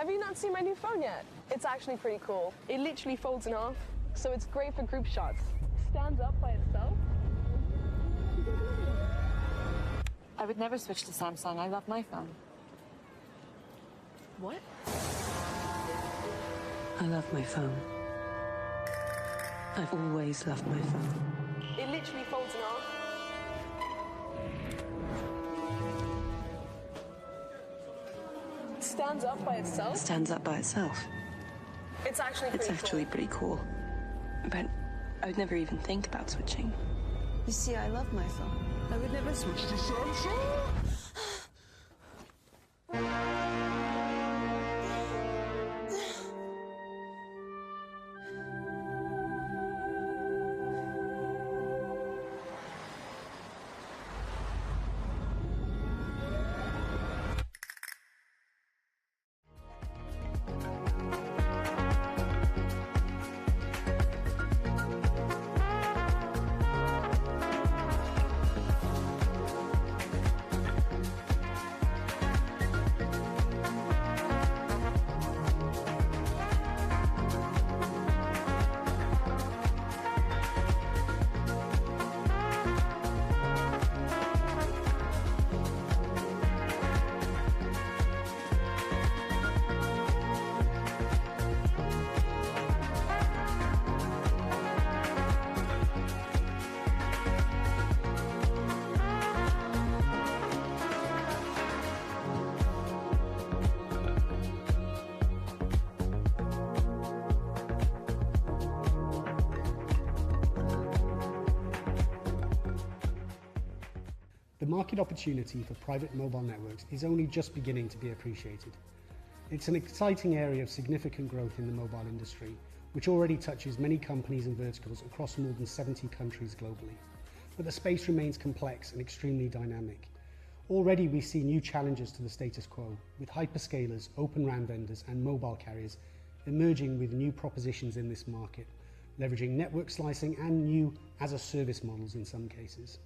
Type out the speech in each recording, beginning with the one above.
Have you not seen my new phone yet? It's actually pretty cool. It literally folds in half, so it's great for group shots. Stands up by itself. I would never switch to Samsung. I love my phone. What? I love my phone. I've always loved my phone. It literally folds in half. Stands up by itself. Stands up by itself. It's actually pretty cool. But I would never even think about switching. You see, I love my phone. I would never switch to Samsung. The market opportunity for private mobile networks is only just beginning to be appreciated. It's an exciting area of significant growth in the mobile industry, which already touches many companies and verticals across more than 70 countries globally. But the space remains complex and extremely dynamic. Already we see new challenges to the status quo, with hyperscalers, open RAN vendors and mobile carriers emerging with new propositions in this market, leveraging network slicing and new as-a-service models in some cases.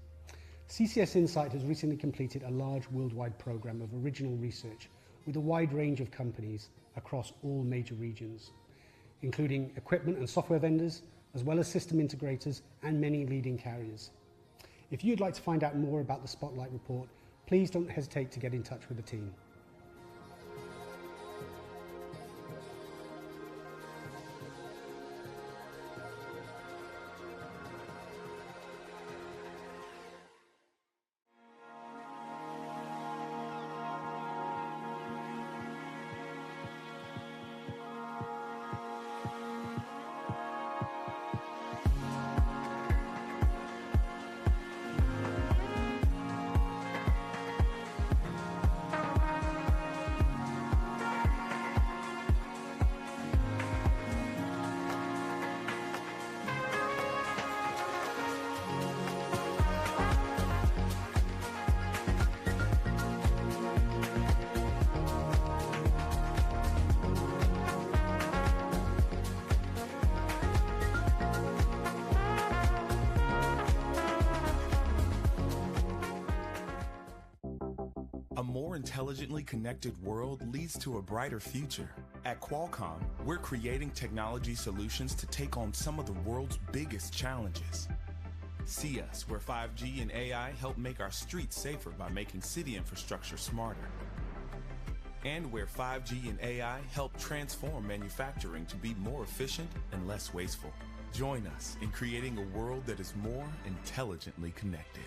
CCS Insight has recently completed a large worldwide program of original research with a wide range of companies across all major regions, including equipment and software vendors, as well as system integrators and many leading carriers. If you'd like to find out more about the Spotlight Report, please don't hesitate to get in touch with the team. A more intelligently connected world leads to a brighter future. At Qualcomm, we're creating technology solutions to take on some of the world's biggest challenges. See us, where 5G and AI help make our streets safer by making city infrastructure smarter. And where 5G and AI help transform manufacturing to be more efficient and less wasteful. Join us in creating a world that is more intelligently connected.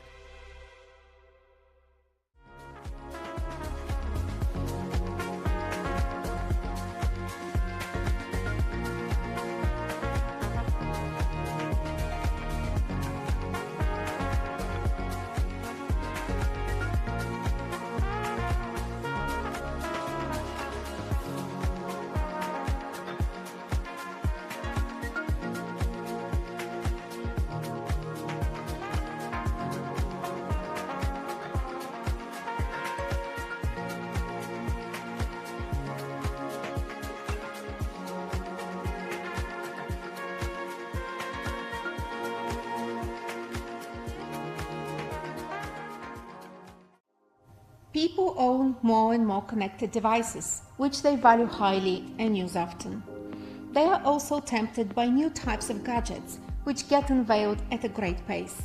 People own more and more connected devices, which they value highly and use often. They are also tempted by new types of gadgets, which get unveiled at a great pace.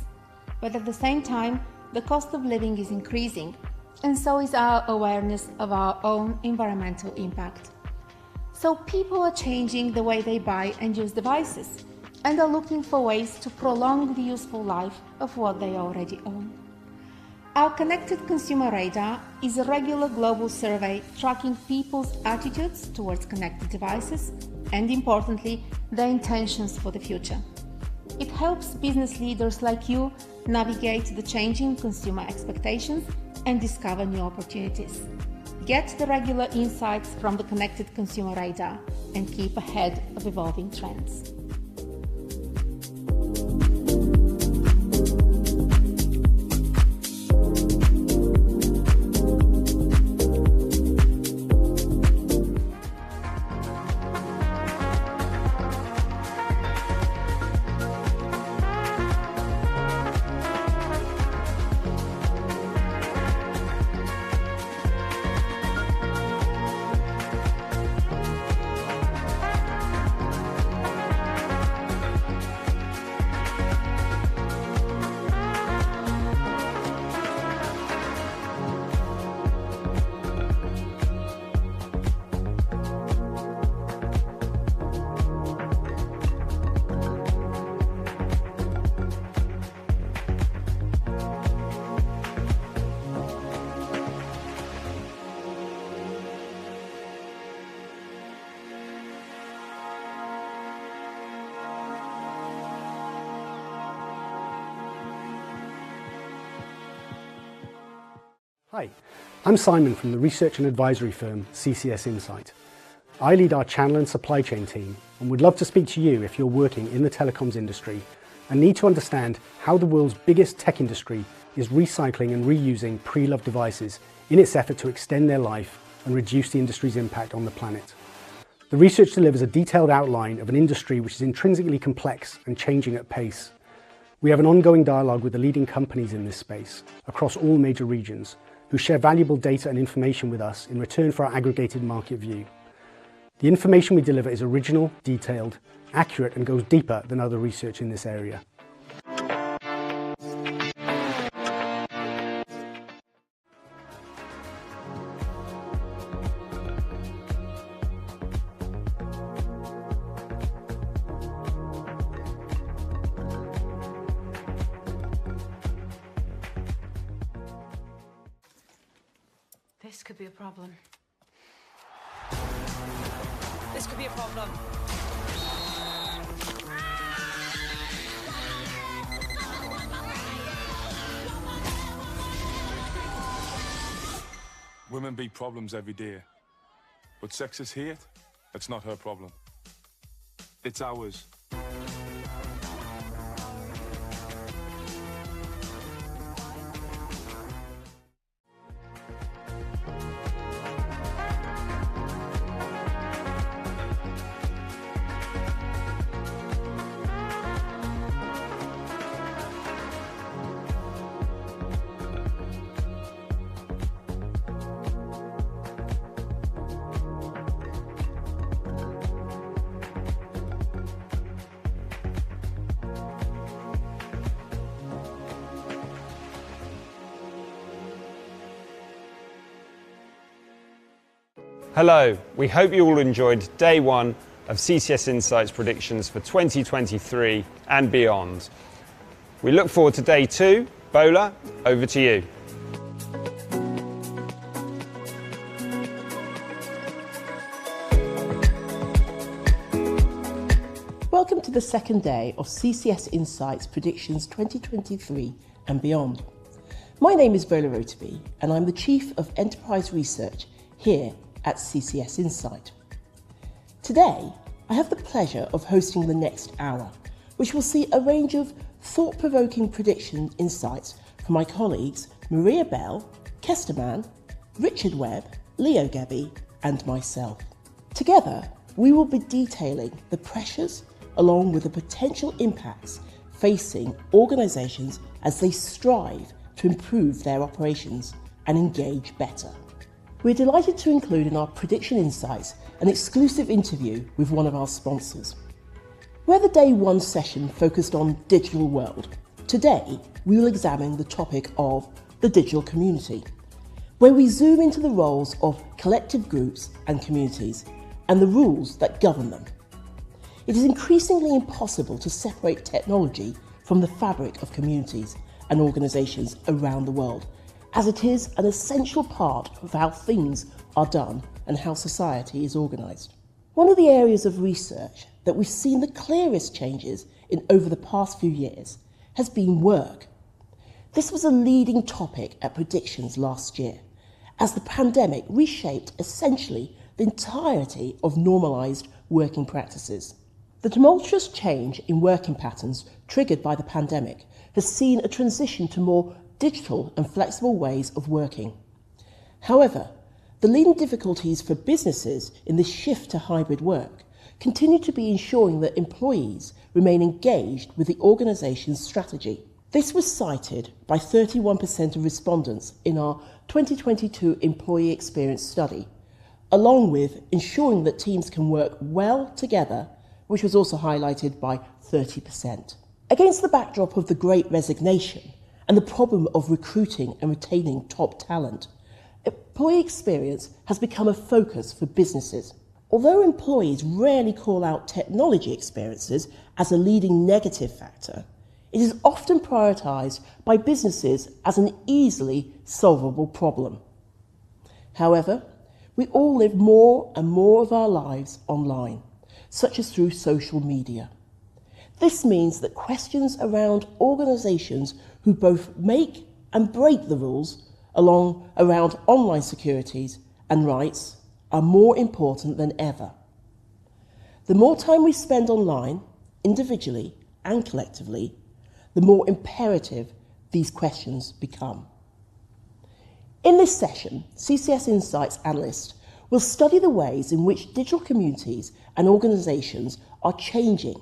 But at the same time, the cost of living is increasing, and so is our awareness of our own environmental impact. So people are changing the way they buy and use devices, and are looking for ways to prolong the useful life of what they already own. Our Connected Consumer Radar is a regular global survey tracking people's attitudes towards connected devices and, importantly, their intentions for the future. It helps business leaders like you navigate the changing consumer expectations and discover new opportunities. Get the regular insights from the Connected Consumer Radar and keep ahead of evolving trends. Hi, I'm Simon from the research and advisory firm CCS Insight. I lead our channel and supply chain team and would love to speak to you if you're working in the telecoms industry and need to understand how the world's biggest tech industry is recycling and reusing pre-loved devices in its effort to extend their life and reduce the industry's impact on the planet. The research delivers a detailed outline of an industry which is intrinsically complex and changing at pace. We have an ongoing dialogue with the leading companies in this space across all major regions, who share valuable data and information with us in return for our aggregated market view. The information we deliver is original, detailed, accurate, and goes deeper than other research in this area. This could be a problem. This could be a problem. Women be problems every day. But sexist hate, that's not her problem. It's ours. Hello, we hope you all enjoyed day one of CCS Insights predictions for 2023 and beyond. We look forward to day two. Bola, over to you. Welcome to the second day of CCS Insights predictions 2023 and beyond. My name is Bola Rotibi and I'm the Chief of Enterprise Research here at CCS Insight. Today, I have the pleasure of hosting the next hour, which will see a range of thought-provoking prediction insights from my colleagues Maria Bell, Kester Mann, Richard Webb, Leo Gebbie, and myself. Together, we will be detailing the pressures along with the potential impacts facing organisations as they strive to improve their operations and engage better. We're delighted to include in our Prediction Insights an exclusive interview with one of our sponsors. Where the Day 1 session focused on digital world, today we will examine the topic of the digital community, where we zoom into the roles of collective groups and communities and the rules that govern them. It is increasingly impossible to separate technology from the fabric of communities and organisations around the world, as it is an essential part of how things are done and how society is organised. One of the areas of research that we've seen the clearest changes in over the past few years has been work. This was a leading topic at Predictions last year, as the pandemic reshaped essentially the entirety of normalised working practices. The tumultuous change in working patterns triggered by the pandemic has seen a transition to more digital and flexible ways of working. However, the leading difficulties for businesses in this shift to hybrid work continue to be ensuring that employees remain engaged with the organisation's strategy. This was cited by 31% of respondents in our 2022 Employee Experience Study, along with ensuring that teams can work well together, which was also highlighted by 30%. Against the backdrop of the Great Resignation and the problem of recruiting and retaining top talent, employee experience has become a focus for businesses. Although employees rarely call out technology experiences as a leading negative factor, it is often prioritised by businesses as an easily solvable problem. However, we all live more and more of our lives online, such as through social media. This means that questions around organisations who both make and break the rules around online securities and rights are more important than ever. The more time we spend online, individually and collectively, the more imperative these questions become. In this session, CCS Insights Analyst will study the ways in which digital communities and organisations are changing,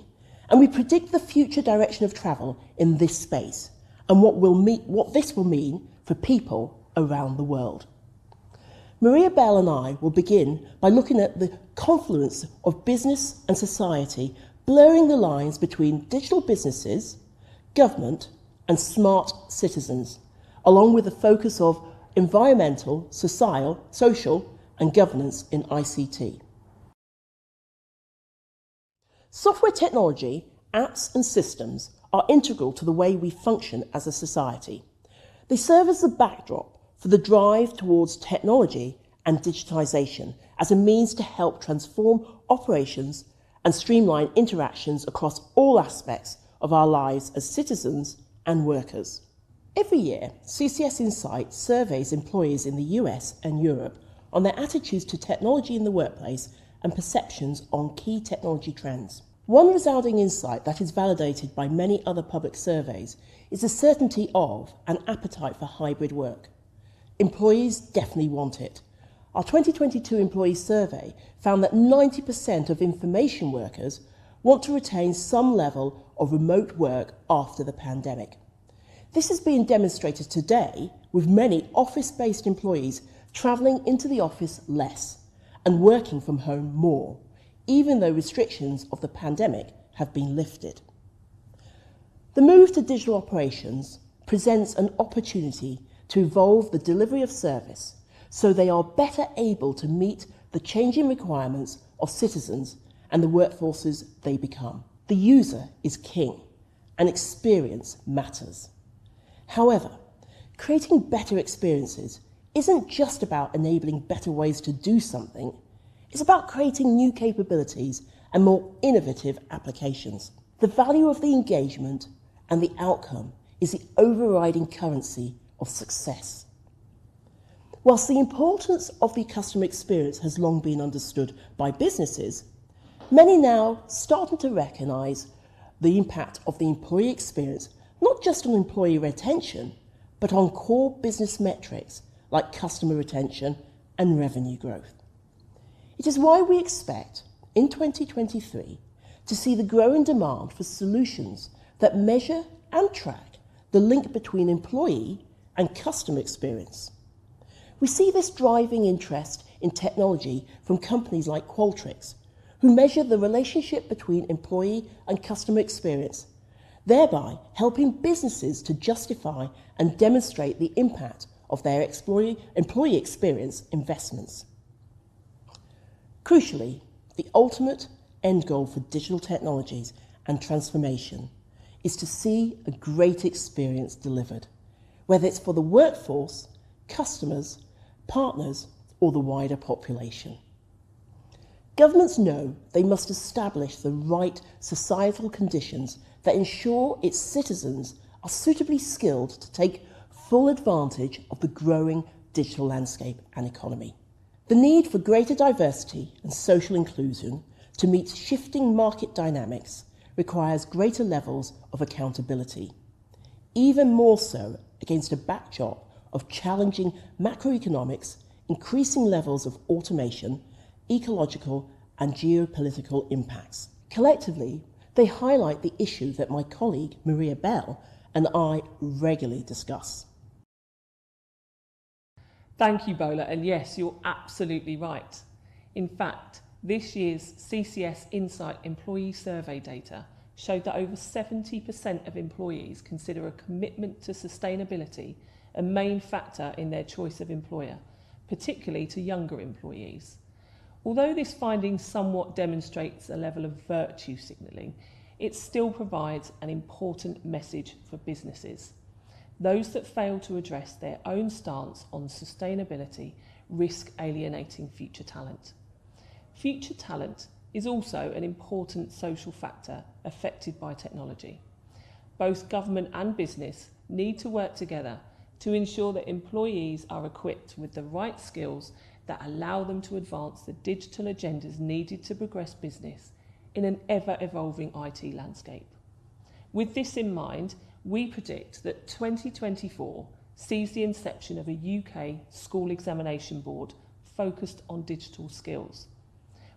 and we predict the future direction of travel in this space and what this will mean for people around the world. Maria Bell and I will begin by looking at the confluence of business and society blurring the lines between digital businesses, government and smart citizens, along with the focus of environmental, social and governance in ICT. Software technology, apps and systems are integral to the way we function as a society. They serve as the backdrop for the drive towards technology and digitisation as a means to help transform operations and streamline interactions across all aspects of our lives as citizens and workers. Every year, CCS Insight surveys employees in the US and Europe on their attitudes to technology in the workplace and perceptions on key technology trends. One resounding insight that is validated by many other public surveys is the certainty of and appetite for hybrid work. Employees definitely want it. Our 2022 employee survey found that 90% of information workers want to retain some level of remote work after the pandemic. This is being demonstrated today with many office-based employees travelling into the office less and working from home more, even though restrictions of the pandemic have been lifted. The move to digital operations presents an opportunity to evolve the delivery of service so they are better able to meet the changing requirements of citizens and the workforces they become. The user is king and experience matters. However, creating better experiences isn't just about enabling better ways to do something, it's about creating new capabilities and more innovative applications. The value of the engagement and the outcome is the overriding currency of success. Whilst the importance of the customer experience has long been understood by businesses, many now starting to recognise the impact of the employee experience, not just on employee retention, but on core business metrics like customer retention and revenue growth. It is why we expect, in 2023, to see the growing demand for solutions that measure and track the link between employee and customer experience. We see this driving interest in technology from companies like Qualtrics, who measure the relationship between employee and customer experience, thereby helping businesses to justify and demonstrate the impact of their employee experience investments. Crucially, the ultimate end goal for digital technologies and transformation is to see a great experience delivered, whether it's for the workforce, customers, partners, or the wider population. Governments know they must establish the right societal conditions that ensure its citizens are suitably skilled to take full advantage of the growing digital landscape and economy. The need for greater diversity and social inclusion to meet shifting market dynamics requires greater levels of accountability, even more so against a backdrop of challenging macroeconomics, increasing levels of automation, ecological and geopolitical impacts. Collectively, they highlight the issue that my colleague Maria Bell and I regularly discuss. Thank you, Bola, and yes, you're absolutely right. In fact, this year's CCS Insight employee survey data showed that over 70% of employees consider a commitment to sustainability a main factor in their choice of employer, particularly to younger employees. Although this finding somewhat demonstrates a level of virtue signalling, it still provides an important message for businesses. Those that fail to address their own stance on sustainability risk alienating future talent. Future talent is also an important social factor affected by technology. Both government and business need to work together to ensure that employees are equipped with the right skills that allow them to advance the digital agendas needed to progress business in an ever-evolving IT landscape. With this in mind, we predict that 2024 sees the inception of a UK school examination board focused on digital skills.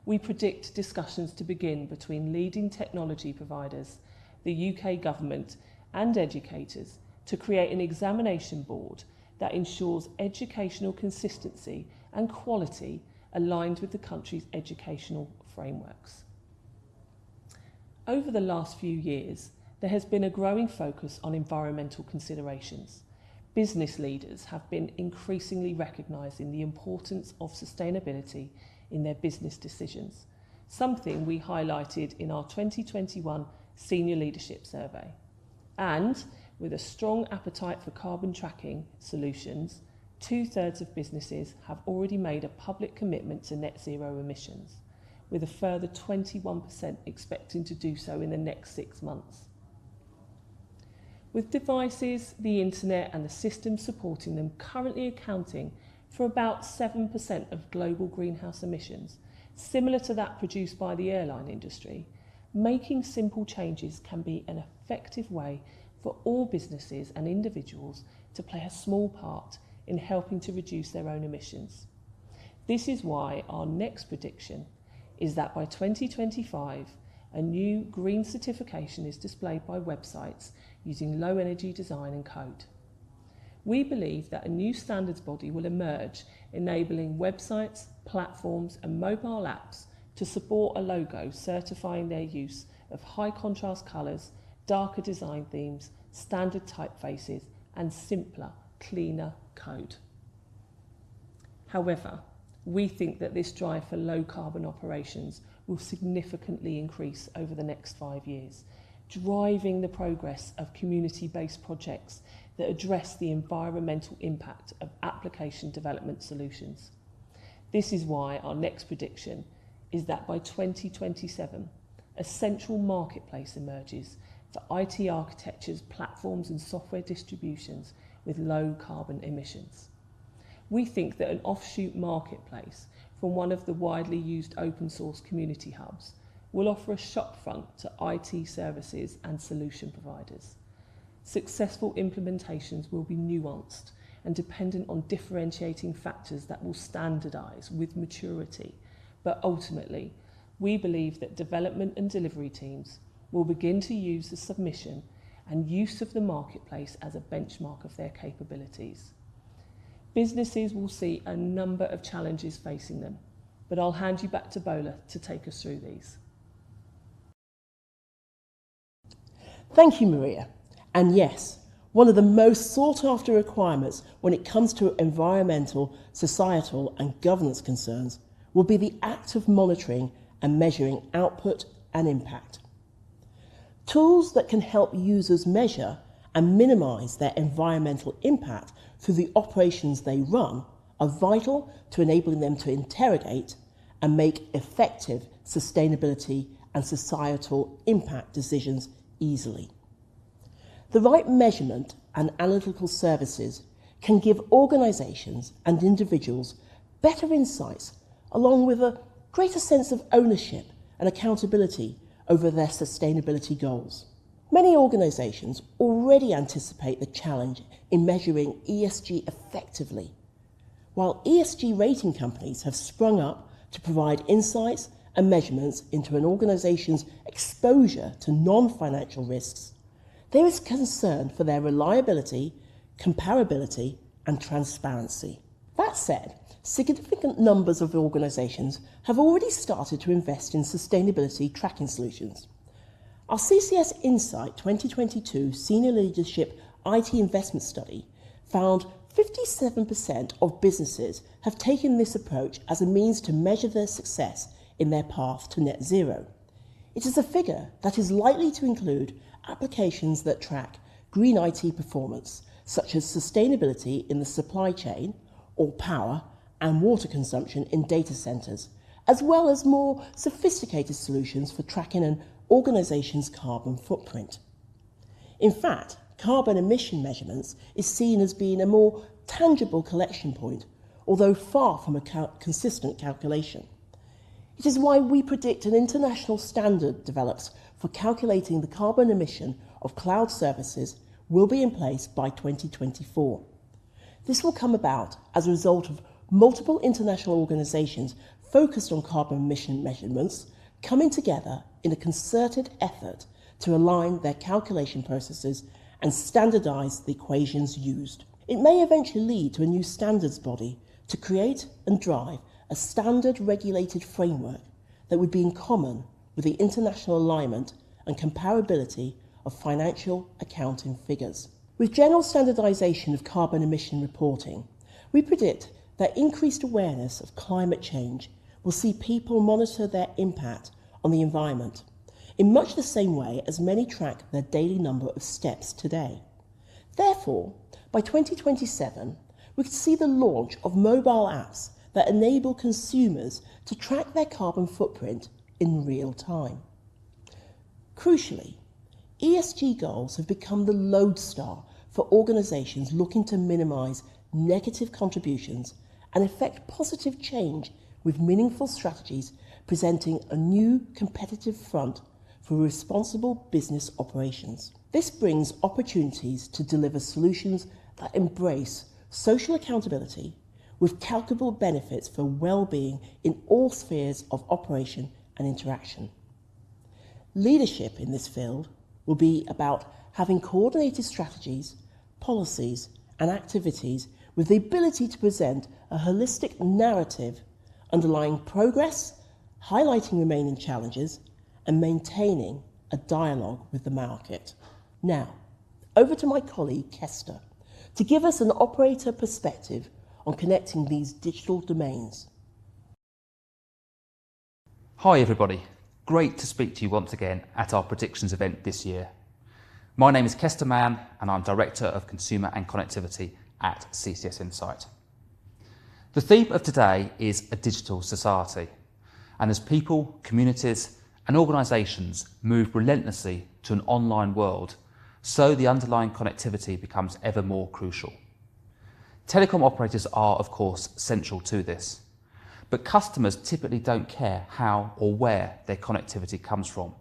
We predict discussions to begin between leading technology providers, the UK government and educators to create an examination board that ensures educational consistency and quality aligned with the country's educational frameworks. Over the last few years, there has been a growing focus on environmental considerations. Business leaders have been increasingly recognising the importance of sustainability in their business decisions, something we highlighted in our 2021 Senior Leadership Survey. And with a strong appetite for carbon tracking solutions, 2/3 of businesses have already made a public commitment to net zero emissions, with a further 21% expecting to do so in the next 6 months. With devices, the internet and the systems supporting them currently accounting for about 7% of global greenhouse emissions, similar to that produced by the airline industry, making simple changes can be an effective way for all businesses and individuals to play a small part in helping to reduce their own emissions. This is why our next prediction is that by 2025, a new green certification is displayed by websites using low energy design and code. We believe that a new standards body will emerge, enabling websites, platforms and mobile apps to support a logo certifying their use of high contrast colours, darker design themes, standard typefaces and simpler, cleaner code. However, we think that this drive for low carbon operations will significantly increase over the next 5 years, driving the progress of community-based projects that address the environmental impact of application development solutions. This is why our next prediction is that by 2027, a central marketplace emerges for IT architectures, platforms and software distributions with low carbon emissions. We think that an offshoot marketplace from one of the widely used open source community hubs will offer a shopfront to IT services and solution providers. Successful implementations will be nuanced and dependent on differentiating factors that will standardise with maturity, but ultimately, we believe that development and delivery teams will begin to use the submission and use of the marketplace as a benchmark of their capabilities. businesses will see a number of challenges facing them, but I'll hand you back to Bola to take us through these. Thank you, Maria. And yes, one of the most sought-after requirements when it comes to environmental, societal and governance concerns will be the act of monitoring and measuring output and impact. Tools that can help users measure and minimise their environmental impact through the operations they run are vital to enabling them to interrogate and make effective sustainability and societal impact decisions easily. The right measurement and analytical services can give organisations and individuals better insights, along with a greater sense of ownership and accountability over their sustainability goals. Many organisations already anticipate the challenge in measuring ESG effectively, while ESG rating companies have sprung up to provide insights and measurements into an organisation's exposure to non-financial risks. There is concern for their reliability, comparability and transparency. That said, significant numbers of organisations have already started to invest in sustainability tracking solutions. Our CCS Insight 2022 Senior Leadership IT Investment Study found 57% of businesses have taken this approach as a means to measure their success in their path to net zero. It is a figure that is likely to include applications that track green IT performance, such as sustainability in the supply chain or power and water consumption in data centres, as well as more sophisticated solutions for tracking an organisation's carbon footprint. In fact, carbon emission measurements is seen as being a more tangible collection point, although far from a consistent calculation. It is why we predict an international standard develops for calculating the carbon emission of cloud services will be in place by 2024. This will come about as a result of multiple international organisations focused on carbon emission measurements coming together in a concerted effort to align their calculation processes and standardise the equations used. It may eventually lead to a new standards body to create and drive a standard regulated framework that would be in common with the international alignment and comparability of financial accounting figures. With general standardisation of carbon emission reporting, we predict that increased awareness of climate change will see people monitor their impact on the environment in much the same way as many track their daily number of steps today. Therefore, by 2027, we could see the launch of mobile apps that enable consumers to track their carbon footprint in real time. Crucially, ESG goals have become the lodestar for organisations looking to minimise negative contributions and effect positive change with meaningful strategies presenting a new competitive front for responsible business operations. This brings opportunities to deliver solutions that embrace social accountability with calculable benefits for well-being in all spheres of operation and interaction. Leadership in this field will be about having coordinated strategies, policies and activities with the ability to present a holistic narrative underlying progress, highlighting remaining challenges and maintaining a dialogue with the market. Now, over to my colleague Kester to give us an operator perspective on connecting these digital domains. Hi everybody, great to speak to you once again at our predictions event this year. My name is Kester Mann and I'm Director of Consumer and Connectivity at CCS Insight. The theme of today is a digital society, and as people, communities and organisations move relentlessly to an online world, so the underlying connectivity becomes ever more crucial. Telecom operators are, of course, central to this, but customers typically don't care how or where their connectivity comes from,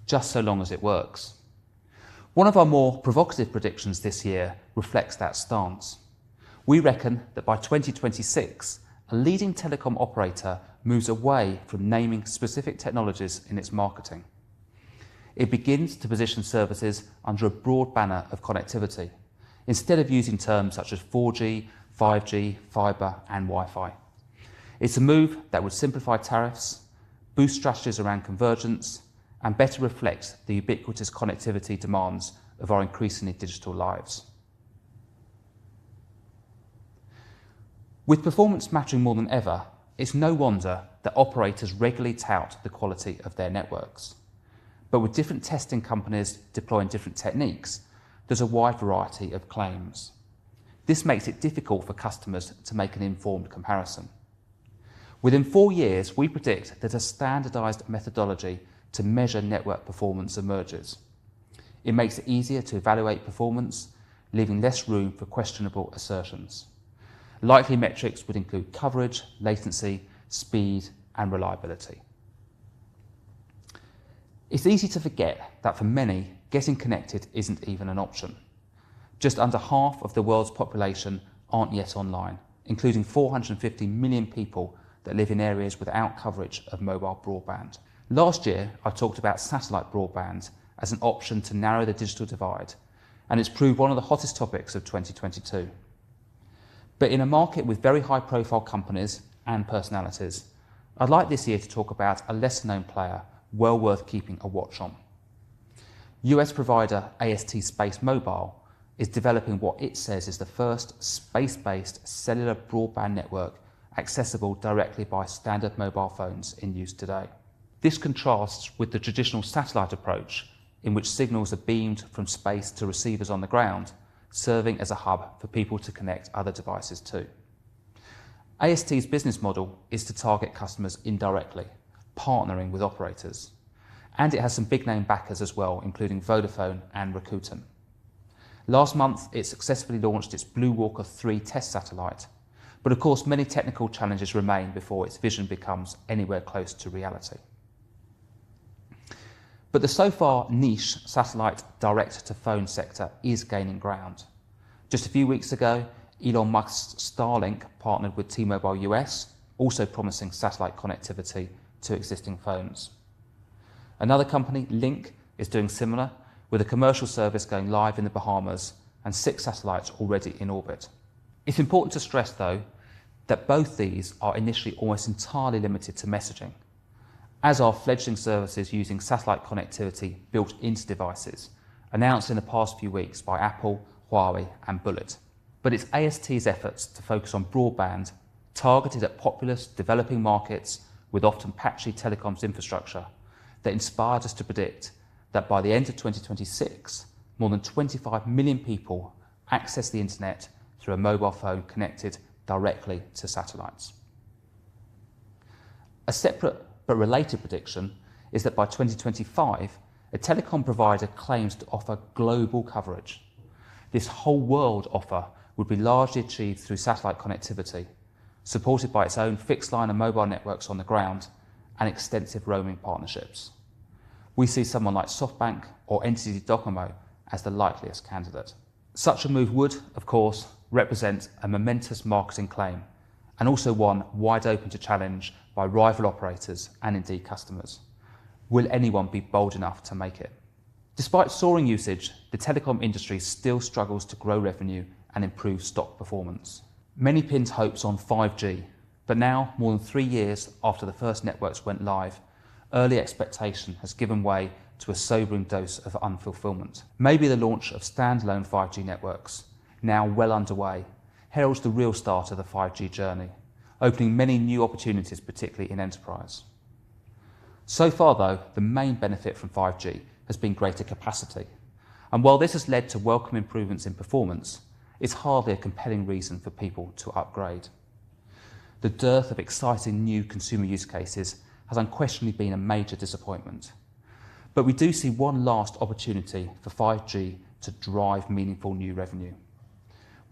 just so long as it works. One of our more provocative predictions this year reflects that stance. We reckon that by 2026, a leading telecom operator moves away from naming specific technologies in its marketing. It begins to position services under a broad banner of connectivity, instead of using terms such as 4G, 5G, fibre and Wi-Fi. It's a move that would simplify tariffs, boost strategies around convergence and better reflect the ubiquitous connectivity demands of our increasingly digital lives. With performance mattering more than ever, it's no wonder that operators regularly tout the quality of their networks. But with different testing companies deploying different techniques, there's a wide variety of claims. This makes it difficult for customers to make an informed comparison. Within 4 years, we predict that a standardised methodology to measure network performance emerges. It makes it easier to evaluate performance, leaving less room for questionable assertions. Likely metrics would include coverage, latency, speed and reliability. It's easy to forget that for many, getting connected isn't even an option. Just under half of the world's population aren't yet online, including 450 million people that live in areas without coverage of mobile broadband. Last year, I talked about satellite broadband as an option to narrow the digital divide, and it's proved one of the hottest topics of 2022. But in a market with very high-profile companies and personalities, I'd like this year to talk about a lesser-known player well worth keeping a watch on. US provider AST Space Mobile is developing what it says is the first space-based cellular broadband network accessible directly by standard mobile phones in use today. This contrasts with the traditional satellite approach, in which signals are beamed from space to receivers on the ground, serving as a hub for people to connect other devices to. AST's business model is to target customers indirectly, partnering with operators. And it has some big name backers as well, including Vodafone and Rakuten. Last month, it successfully launched its Blue Walker 3 test satellite, but of course many technical challenges remain before its vision becomes anywhere close to reality. But the so far niche satellite direct-to-phone sector is gaining ground. Just a few weeks ago, Elon Musk's Starlink partnered with T-Mobile US, also promising satellite connectivity to existing phones. Another company, Link, is doing similar, with a commercial service going live in the Bahamas and 6 satellites already in orbit. It's important to stress, though, that both these are initially almost entirely limited to messaging, as are fledgling services using satellite connectivity built into devices, announced in the past few weeks by Apple, Huawei and Bullet. But it's AST's efforts to focus on broadband targeted at populous developing markets with often patchy telecoms infrastructure that inspired us to predict that by the end of 2026, more than 25 million people access the internet through a mobile phone connected directly to satellites. A separate but related prediction is that by 2025, a telecom provider claims to offer global coverage. This whole world offer would be largely achieved through satellite connectivity, supported by its own fixed line and mobile networks on the ground and extensive roaming partnerships. We see someone like SoftBank or NTT Docomo as the likeliest candidate. Such a move would, of course, represent a momentous marketing claim, and also one wide open to challenge by rival operators and indeed customers. Will anyone be bold enough to make it? Despite soaring usage, the telecom industry still struggles to grow revenue and improve stock performance. Many pinned hopes on 5G, but now, more than 3 years after the first networks went live, early expectation has given way to a sobering dose of unfulfillment. Maybe the launch of standalone 5G networks, now well underway, heralds the real start of the 5G journey, opening many new opportunities, particularly in enterprise. So far, though, the main benefit from 5G has been greater capacity. And while this has led to welcome improvements in performance, it's hardly a compelling reason for people to upgrade. The dearth of exciting new consumer use cases has unquestionably been a major disappointment. But we do see one last opportunity for 5G to drive meaningful new revenue.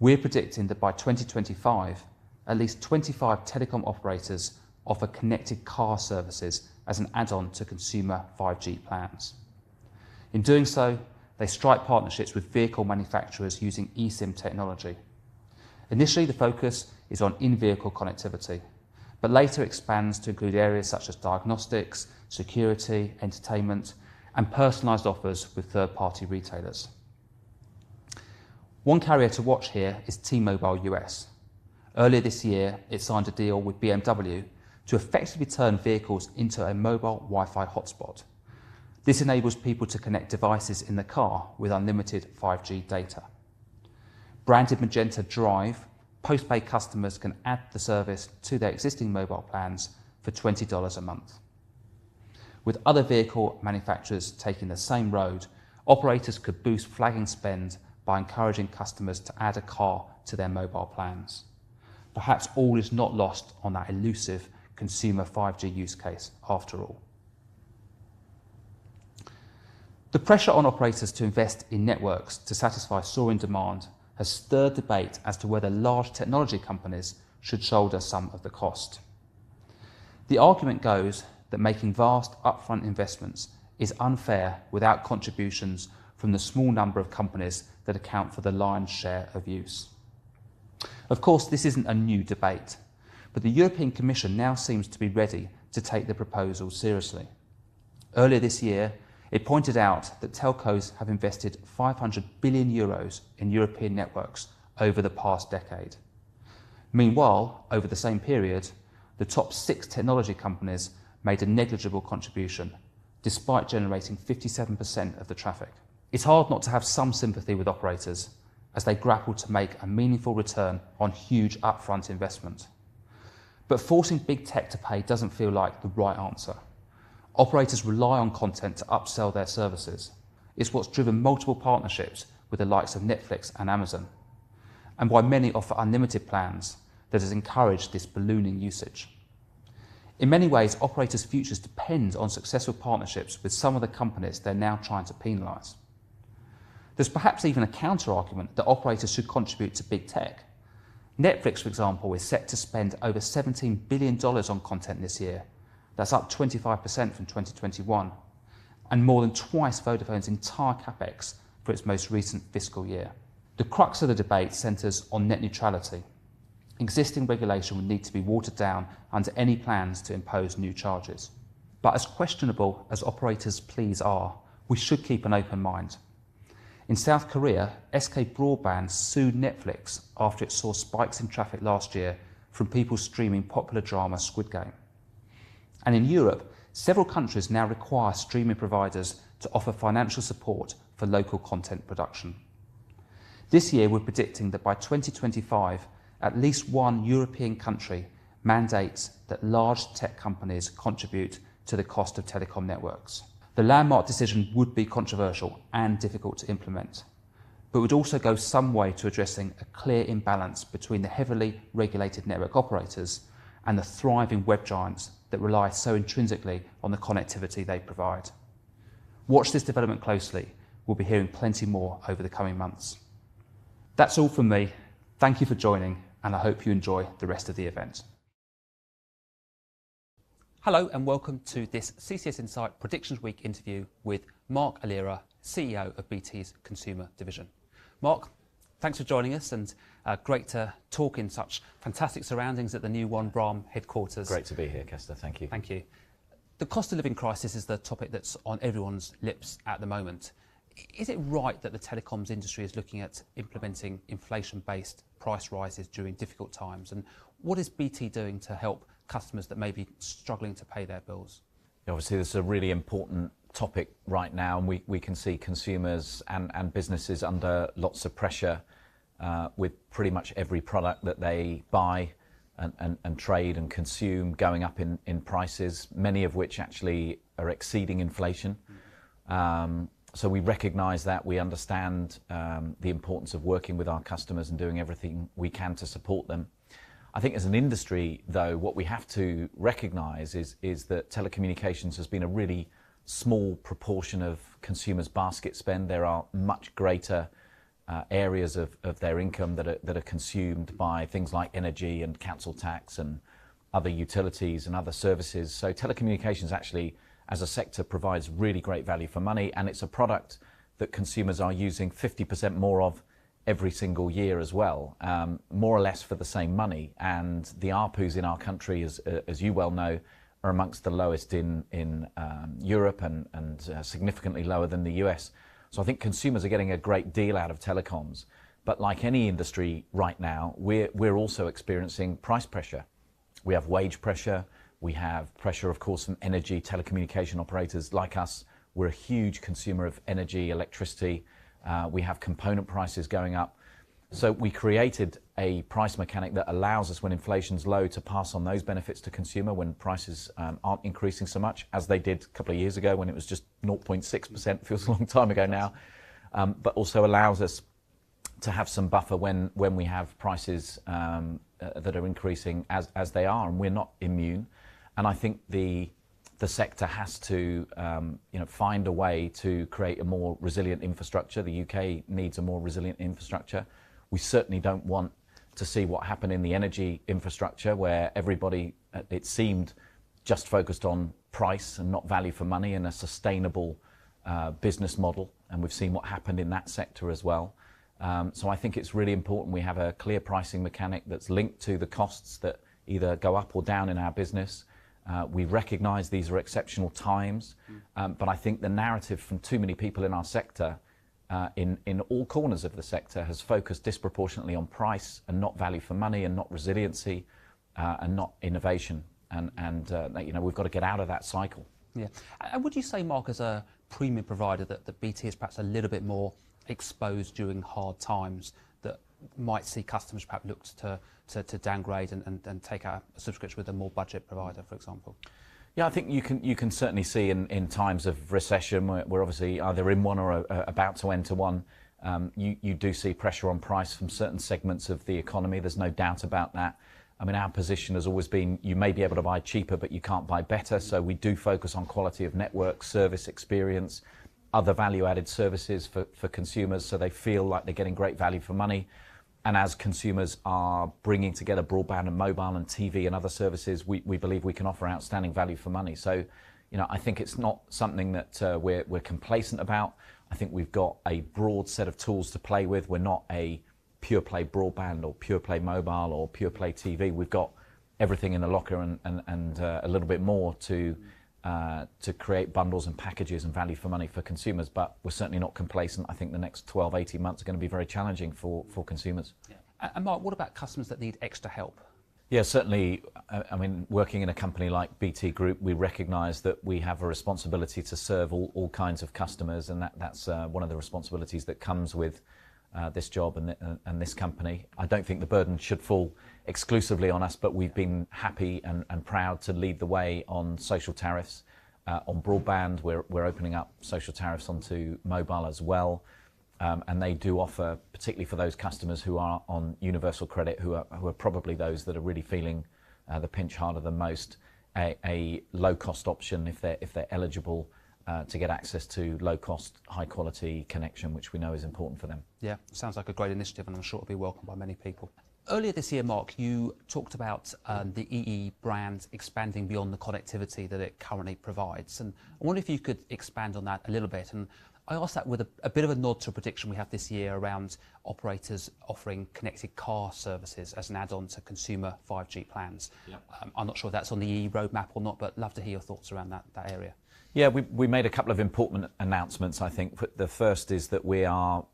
We're predicting that by 2025, at least 25 telecom operators offer connected car services as an add-on to consumer 5G plans. In doing so, they strike partnerships with vehicle manufacturers using eSIM technology. Initially, the focus is on in-vehicle connectivity, but later expands to include areas such as diagnostics, security, entertainment, and personalised offers with third-party retailers. One carrier to watch here is T-Mobile US. Earlier this year, it signed a deal with BMW to effectively turn vehicles into a mobile Wi-Fi hotspot. This enables people to connect devices in the car with unlimited 5G data. Branded Magenta Drive, postpaid customers can add the service to their existing mobile plans for $20 a month. With other vehicle manufacturers taking the same road, operators could boost flagging spend by encouraging customers to add a car to their mobile plans. Perhaps all is not lost on that elusive consumer 5G use case after all. The pressure on operators to invest in networks to satisfy soaring demand has stirred debate as to whether large technology companies should shoulder some of the cost. The argument goes that making vast upfront investments is unfair without contributions from the small number of companies that account for the lion's share of use. Of course, this isn't a new debate, but the European Commission now seems to be ready to take the proposal seriously. Earlier this year, it pointed out that telcos have invested 500 billion euros in European networks over the past decade. Meanwhile, over the same period, the top 6 technology companies made a negligible contribution, despite generating 57% of the traffic. It's hard not to have some sympathy with operators as they grapple to make a meaningful return on huge upfront investment. But forcing big tech to pay doesn't feel like the right answer. Operators rely on content to upsell their services. It's what's driven multiple partnerships with the likes of Netflix and Amazon, and why many offer unlimited plans that has encouraged this ballooning usage. In many ways, operators' futures depend on successful partnerships with some of the companies they're now trying to penalise. There's perhaps even a counter-argument that operators should contribute to big tech. Netflix, for example, is set to spend over $17 billion on content this year. That's up 25% from 2021, and more than twice Vodafone's entire capex for its most recent fiscal year. The crux of the debate centres on net neutrality. Existing regulation would need to be watered down under any plans to impose new charges. But as questionable as operators' pleas are, we should keep an open mind. In South Korea, SK Broadband sued Netflix after it saw spikes in traffic last year from people streaming popular drama Squid Game. And in Europe, several countries now require streaming providers to offer financial support for local content production. This year, we're predicting that by 2025, at least one European country mandates that large tech companies contribute to the cost of telecom networks. The landmark decision would be controversial and difficult to implement, but would also go some way to addressing a clear imbalance between the heavily regulated network operators and the thriving web giants that rely so intrinsically on the connectivity they provide. Watch this development closely. We'll be hearing plenty more over the coming months. That's all from me. Thank you for joining, and I hope you enjoy the rest of the event. Hello and welcome to this CCS Insight Predictions Week interview with Marc Allera, CEO of BT's Consumer Division. Marc, thanks for joining us, and great to talk in such fantastic surroundings at the new One Bram headquarters. Great to be here, Kester. Thank you. Thank you. The cost of living crisis is the topic that's on everyone's lips at the moment. Is it right that the telecoms industry is looking at implementing inflation-based price rises during difficult times? And what is BT doing to help customers that may be struggling to pay their bills? Obviously, this is a really important topic right now, and we can see consumers and businesses under lots of pressure with pretty much every product that they buy and trade and consume going up in prices, many of which actually are exceeding inflation. So we recognise that, we understand the importance of working with our customers and doing everything we can to support them. I think as an industry, though, what we have to recognise is that telecommunications has been a really small proportion of consumers' basket spend. There are much greater areas of their income that are consumed by things like energy and council tax and other utilities and other services. So telecommunications actually, as a sector, provides really great value for money, and it's a product that consumers are using 50% more of every single year as well, more or less for the same money. And the ARPUs in our country, as you well know, are amongst the lowest in Europe and significantly lower than the US. So I think consumers are getting a great deal out of telecoms, But like any industry right now, we're also experiencing price pressure. We have wage pressure. We have pressure, of course, from energy, telecommunication operators like us. We're a huge consumer of energy, electricity. We have component prices going up. So we created a price mechanic that allows us, when inflation's low, to pass on those benefits to consumer when prices aren't increasing so much, as they did a couple of years ago when it was just 0.6%, feels a long time ago now, but also allows us to have some buffer when we have prices that are increasing as they are, and we're not immune. And I think the sector has to find a way to create a more resilient infrastructure. The UK needs a more resilient infrastructure. We certainly don't want to see what happened in the energy infrastructure, where everybody, it seemed, just focused on price and not value for money and a sustainable business model. And we've seen what happened in that sector as well. So I think it's really important we have a clear pricing mechanic that's linked to the costs that either go up or down in our business. We recognise these are exceptional times, but I think the narrative from too many people in our sector, in all corners of the sector, has focused disproportionately on price and not value for money and not resiliency and not innovation. And we've got to get out of that cycle. Yeah. And would you say, Mark, as a premium provider, that BT is perhaps a little bit more exposed during hard times, that might see customers perhaps look to downgrade and take out a subscription with a more budget provider, for example? Yeah, I think you can certainly see in times of recession, we're obviously either in one or about to enter one, you do see pressure on price from certain segments of the economy. There's no doubt about that. I mean, our position has always been, you may be able to buy cheaper, but you can't buy better. So we do focus on quality of network, service experience, other value-added services for consumers, so they feel like they're getting great value for money. And as consumers are bringing together broadband and mobile and TV and other services, we believe we can offer outstanding value for money. So, I think it's not something that we're complacent about. I think we've got a broad set of tools to play with. We're not a pure play broadband or pure play mobile or pure play TV. We've got everything in the locker and a little bit more to create bundles and packages and value for money for consumers, but we're certainly not complacent. I think the next 12, 18 months are going to be very challenging for consumers. Yeah. And Mark, what about customers that need extra help? Yeah, certainly. I mean, working in a company like BT Group, we recognise that we have a responsibility to serve all kinds of customers, and that's one of the responsibilities that comes with this job and this company. I don't think the burden should fall exclusively on us, but we've been happy and proud to lead the way on social tariffs. On broadband, we're opening up social tariffs onto mobile as well. And they do offer, particularly for those customers who are on universal credit, who are probably those that are really feeling the pinch harder than most, a low-cost option if they're eligible to get access to low-cost, high-quality connection, which we know is important for them. Yeah, sounds like a great initiative, and I'm sure it'll be welcomed by many people. Earlier this year, Mark, you talked about the EE brand expanding beyond the connectivity that it currently provides, and I wonder if you could expand on that a little bit. And I asked that with a bit of a nod to a prediction we have this year around operators offering connected car services as an add-on to consumer 5G plans. Yep. I'm not sure if that's on the EE roadmap or not, but love to hear your thoughts around that area. Yeah, we made a couple of important announcements, I think. The first is that we are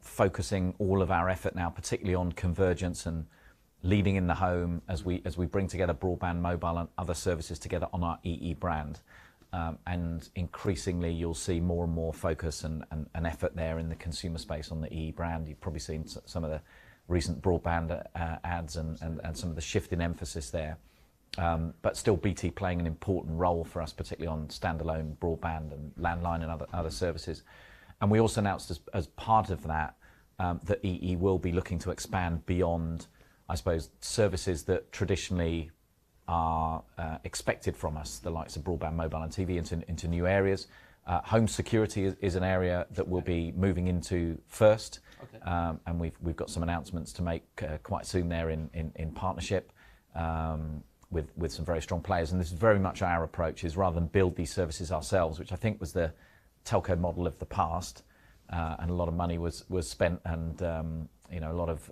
focusing all of our effort now, particularly on convergence and leading in the home as we bring together broadband, mobile and other services together on our EE brand. And increasingly you'll see more and more focus and effort there in the consumer space on the EE brand. You've probably seen some of the recent broadband ads and some of the shift in emphasis there. But still BT playing an important role for us, particularly on standalone broadband and landline and other services. And we also announced as part of that that EE will be looking to expand beyond, I suppose, services that traditionally are expected from us, the likes of broadband, mobile and TV, into new areas. Home security is an area that we'll be moving into first. Okay. And we've got some announcements to make quite soon there in partnership with some very strong players. And this is very much our approach, is rather than build these services ourselves, which I think was the telco model of the past, and a lot of money was spent, and a lot of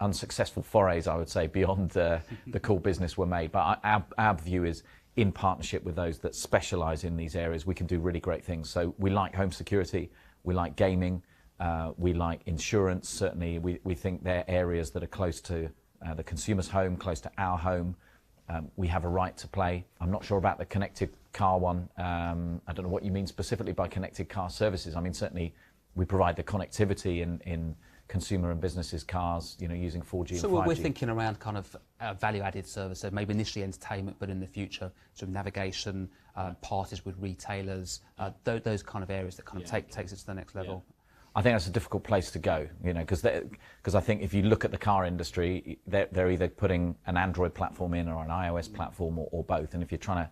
unsuccessful forays, I would say, beyond the core business were made. But our view is, in partnership with those that specialise in these areas, we can do really great things. So we like home security, we like gaming, We like insurance, certainly. We think they're areas that are close to the consumer's home, close to our home. We have a right to play. I'm not sure about the connected car one. I don't know what you mean specifically by connected car services. I mean, certainly we provide the connectivity in consumer and businesses' cars, using 4G and 5G. So we're thinking around kind of value-added services, maybe initially entertainment, but in the future, sort of navigation, parties with retailers, those kind of areas that kind of takes it to the next level. Yeah. I think that's a difficult place to go, because I think if you look at the car industry, they're either putting an Android platform in or an iOS platform or both, and if you're trying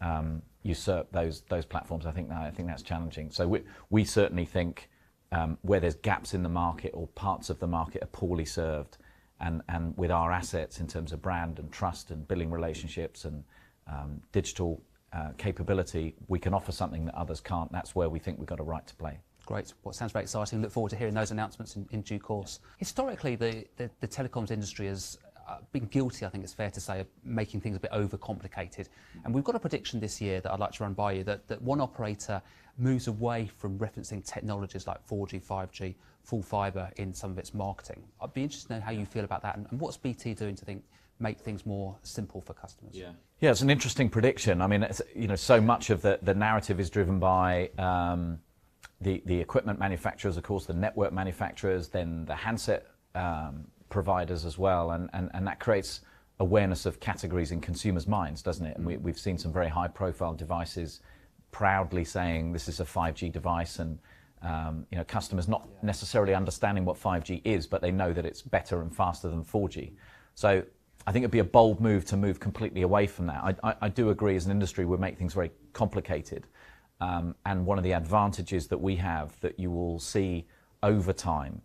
to usurp those platforms, I think that's challenging. So we certainly think where there's gaps in the market or parts of the market are poorly served, and with our assets in terms of brand and trust and billing relationships and digital capability, we can offer something that others can't. That's where we think we've got a right to play. Great. Well, it sounds very exciting. Look forward to hearing those announcements in due course. Historically, the telecoms industry has been guilty, I think it's fair to say, of making things a bit overcomplicated. And we've got a prediction this year that I'd like to run by you, that one operator moves away from referencing technologies like 4G, 5G, full fibre in some of its marketing. I'd be interested to know how you feel about that, and what's BT doing to make things more simple for customers? Yeah, it's an interesting prediction. I mean, so much of the narrative is driven by the equipment manufacturers, of course, the network manufacturers, then the handset providers as well, and that creates awareness of categories in consumers' minds, doesn't it? And we've seen some very high-profile devices proudly saying this is a 5G device, and customers not necessarily understanding what 5G is, but they know that it's better and faster than 4G. So I think it'd be a bold move to move completely away from that. I do agree, as an industry, we make things very complicated. And one of the advantages that we have that you will see over time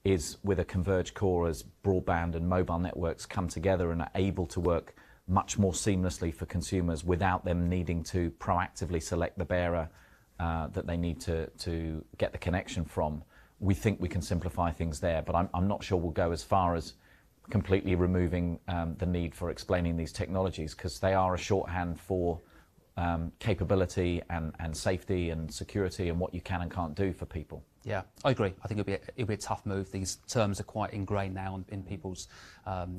is with a converged core as broadband and mobile networks come together and are able to work much more seamlessly for consumers without them needing to proactively select the bearer that they need to get the connection from. We think we can simplify things there, but I'm not sure we'll go as far as completely removing the need for explaining these technologies, because they are a shorthand for capability and safety and security and what you can and can't do for people. Yeah, I agree. I think it'll be a tough move. These terms are quite ingrained now in people's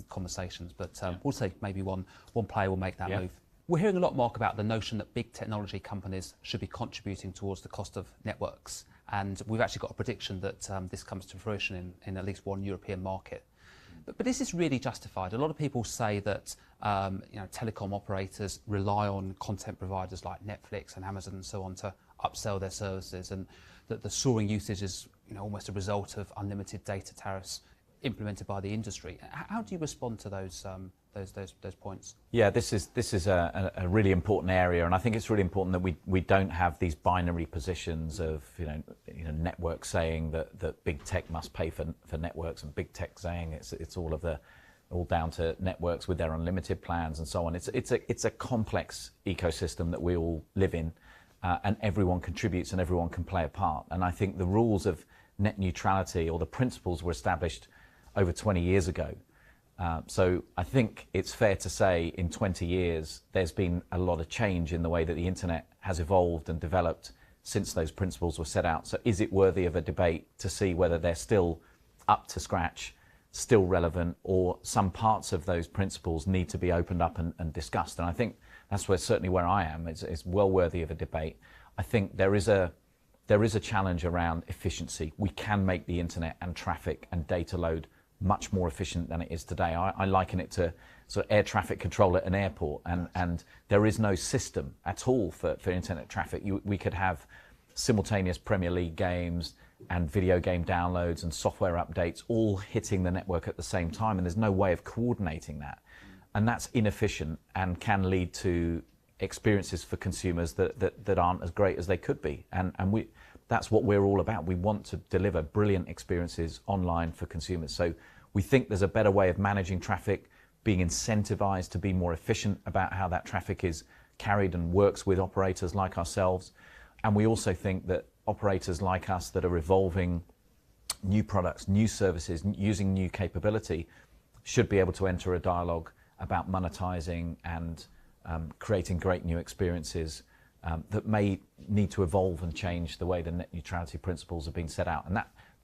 conversations, but we'll see. Maybe one player will make that move. We're hearing a lot, Mark, about the notion that big technology companies should be contributing towards the cost of networks, and we've actually got a prediction that this comes to fruition in at least one European market. But is this really justified? A lot of people say that telecom operators rely on content providers like Netflix and Amazon and so on to upsell their services, and that the soaring usage is almost a result of unlimited data tariffs implemented by the industry. How do you respond to those points? Yeah, this is a really important area, and I think it's really important that we don't have these binary positions of networks saying that big tech must pay for networks, and big tech saying it's all down to networks with their unlimited plans and so on. It's a complex ecosystem that we all live in, and everyone contributes and everyone can play a part. And I think the rules of net neutrality, or the principles, were established over 20 years ago. So I think it's fair to say in 20 years there's been a lot of change in the way that the internet has evolved and developed since those principles were set out. So is it worthy of a debate to see whether they're still up to scratch, still relevant, or some parts of those principles need to be opened up and discussed? And I think that's certainly where I am. It's well worthy of a debate. I think there is a challenge around efficiency. We can make the internet and traffic and data load much more efficient than it is today. I liken it to sort of air traffic control at an airport, and there is no system at all for internet traffic. We could have simultaneous Premier League games and video game downloads and software updates all hitting the network at the same time, and there's no way of coordinating that. And that's inefficient and can lead to experiences for consumers that aren't as great as they could be. And that's what we're all about. We want to deliver brilliant experiences online for consumers. So we think there's a better way of managing traffic, being incentivized to be more efficient about how that traffic is carried and works with operators like ourselves. And we also think that operators like us that are evolving new products, new services, using new capability, should be able to enter a dialogue about monetizing and creating great new experiences that may need to evolve and change the way the net neutrality principles have been set out. And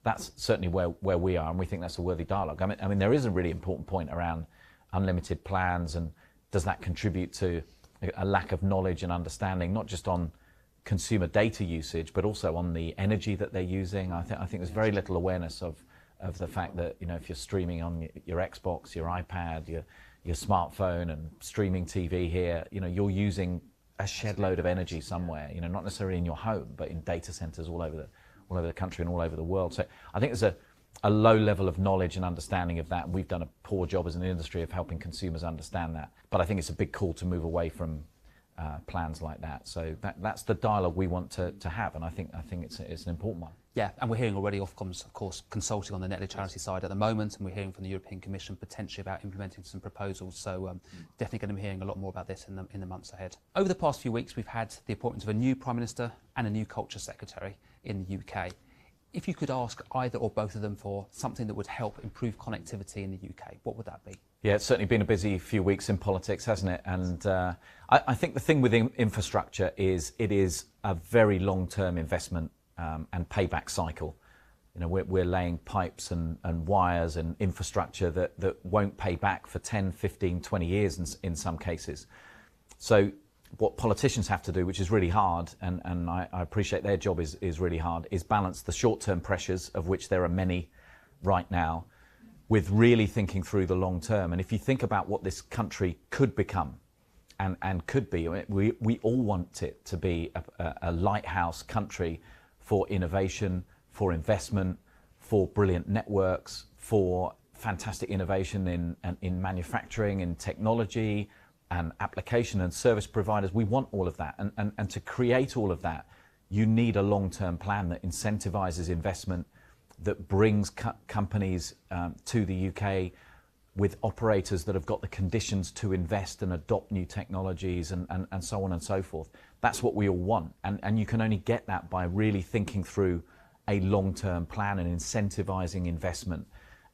That's certainly where we are, and we think that's a worthy dialogue. I mean, there is a really important point around unlimited plans, and does that contribute to a lack of knowledge and understanding, not just on consumer data usage, but also on the energy that they're using. I think there's very little awareness of the fact that, you know, if you're streaming on your Xbox, your iPad, your smartphone, and streaming TV here, you know, you're using a shed load of energy somewhere, you know, not necessarily in your home, but in data centers all over the country and all over the world. So I think there's a low level of knowledge and understanding of that. And we've done a poor job as an industry of helping consumers understand that. But I think it's a big call to move away from plans like that. So that's the dialogue we want to have, and I think it's an important one. Yeah, and we're hearing already Ofcom's, of course, consulting on the net neutrality side at the moment, and we're hearing from the European Commission potentially about implementing some proposals. So definitely going to be hearing a lot more about this in the months ahead. Over the past few weeks, we've had the appointment of a new Prime Minister and a new Culture Secretary in the UK. If you could ask either or both of them for something that would help improve connectivity in the UK, what would that be? Yeah, it's certainly been a busy few weeks in politics, hasn't it? And I think the thing with infrastructure is it is a very long-term investment and payback cycle. You know, we're laying pipes and wires and infrastructure that won't pay back for 10, 15, 20 years in some cases. So what politicians have to do, which is really hard, and I appreciate their job is really hard, is balance the short-term pressures, of which there are many right now, with really thinking through the long term. And if you think about what this country could become and could be, we all want it to be a lighthouse country for innovation, for investment, for brilliant networks, for fantastic innovation in manufacturing, in technology, and application and service providers. We want all of that. And to create all of that, you need a long-term plan that incentivizes investment, that brings companies to the UK with operators that have got the conditions to invest and adopt new technologies and so on and so forth. That's what we all want. And you can only get that by really thinking through a long-term plan and incentivizing investment.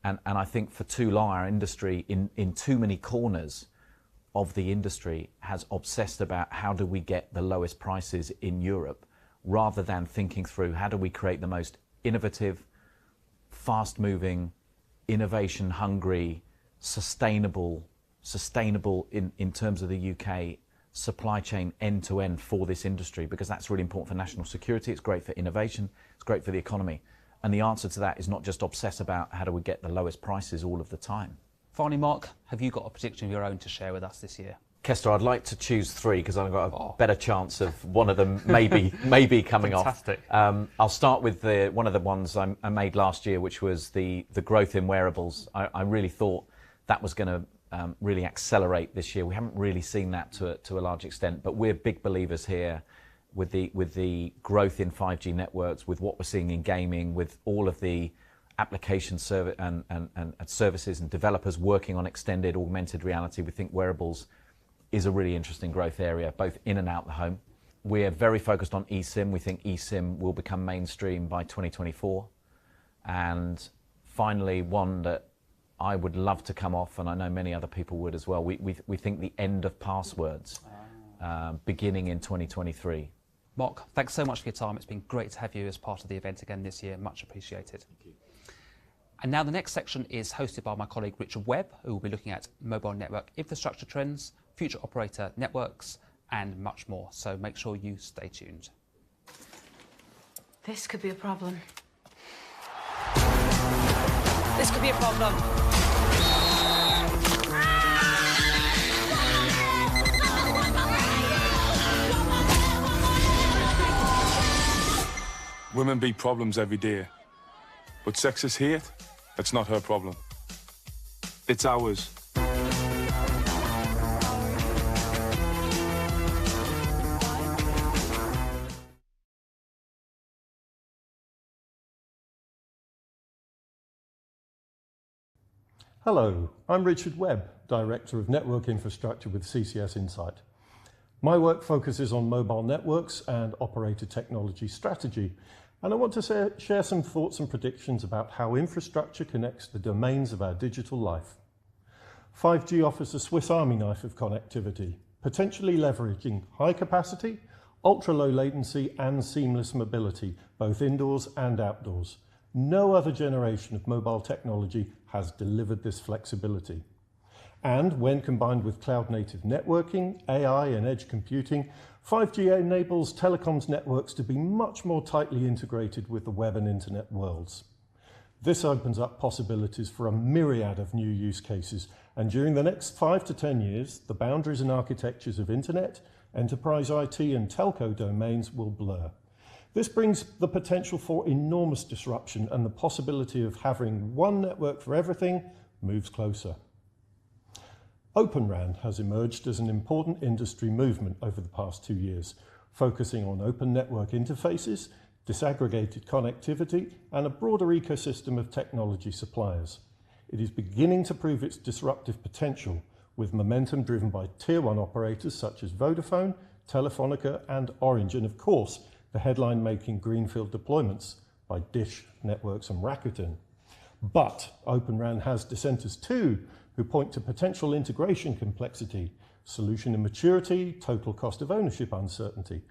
And I think for too long, our industry in too many corners of the industry has obsessed about how do we get the lowest prices in Europe, rather than thinking through how do we create the most innovative, fast-moving, innovation-hungry, sustainable in terms of the UK supply chain end-to-end for this industry, because that's really important for national security. It's great for innovation. It's great for the economy. And the answer to that is not just obsess about how do we get the lowest prices all of the time. Finally, Mark, have you got a prediction of your own to share with us this year? Kester, I'd like to choose three because I've got a better chance of one of them maybe coming Fantastic. off. I'll start with one of the ones I made last year, which was the growth in wearables. I really thought that was going to really accelerate this year. We haven't really seen that to a large extent, but we're big believers here with the growth in 5G networks, with what we're seeing in gaming, with all of the application and services and developers working on extended augmented reality. We think wearables is a really interesting growth area, both in and out the home. We're very focused on eSIM. We think eSIM will become mainstream by 2024. And finally, one that I would love to come off, and I know many other people would as well, we think the end of passwords beginning in 2023. Mark, thanks so much for your time. It's been great to have you as part of the event again this year. Much appreciated. Thank you. And now the next section is hosted by my colleague Richard Webb, who will be looking at mobile network infrastructure trends, future operator networks, and much more. So make sure you stay tuned. This could be a problem. This could be a problem. Women be problems every day. But sexist hate, that's not her problem. It's ours. Hello, I'm Richard Webb, Director of Network Infrastructure with CCS Insight. My work focuses on mobile networks and operator technology strategy, and I want to share some thoughts and predictions about how infrastructure connects the domains of our digital life. 5G offers a Swiss Army knife of connectivity, potentially leveraging high capacity, ultra low latency and seamless mobility, both indoors and outdoors, No other generation of mobile technology has delivered this flexibility. And when combined with cloud-native networking, AI and edge computing, 5G enables telecoms networks to be much more tightly integrated with the web and internet worlds. This opens up possibilities for a myriad of new use cases, and during the next 5 to 10 years, the boundaries and architectures of internet, enterprise IT and telco domains will blur. This brings the potential for enormous disruption, and the possibility of having one network for everything moves closer. Open RAN has emerged as an important industry movement over the past 2 years, focusing on open network interfaces, disaggregated connectivity, and a broader ecosystem of technology suppliers. It is beginning to prove its disruptive potential, with momentum driven by Tier 1 operators such as Vodafone, Telefonica, and Orange, and of course, the headline-making greenfield deployments by Dish Networks and Rakuten. But Open RAN has dissenters too, who point to potential integration complexity, solution immaturity, total cost of ownership uncertainty.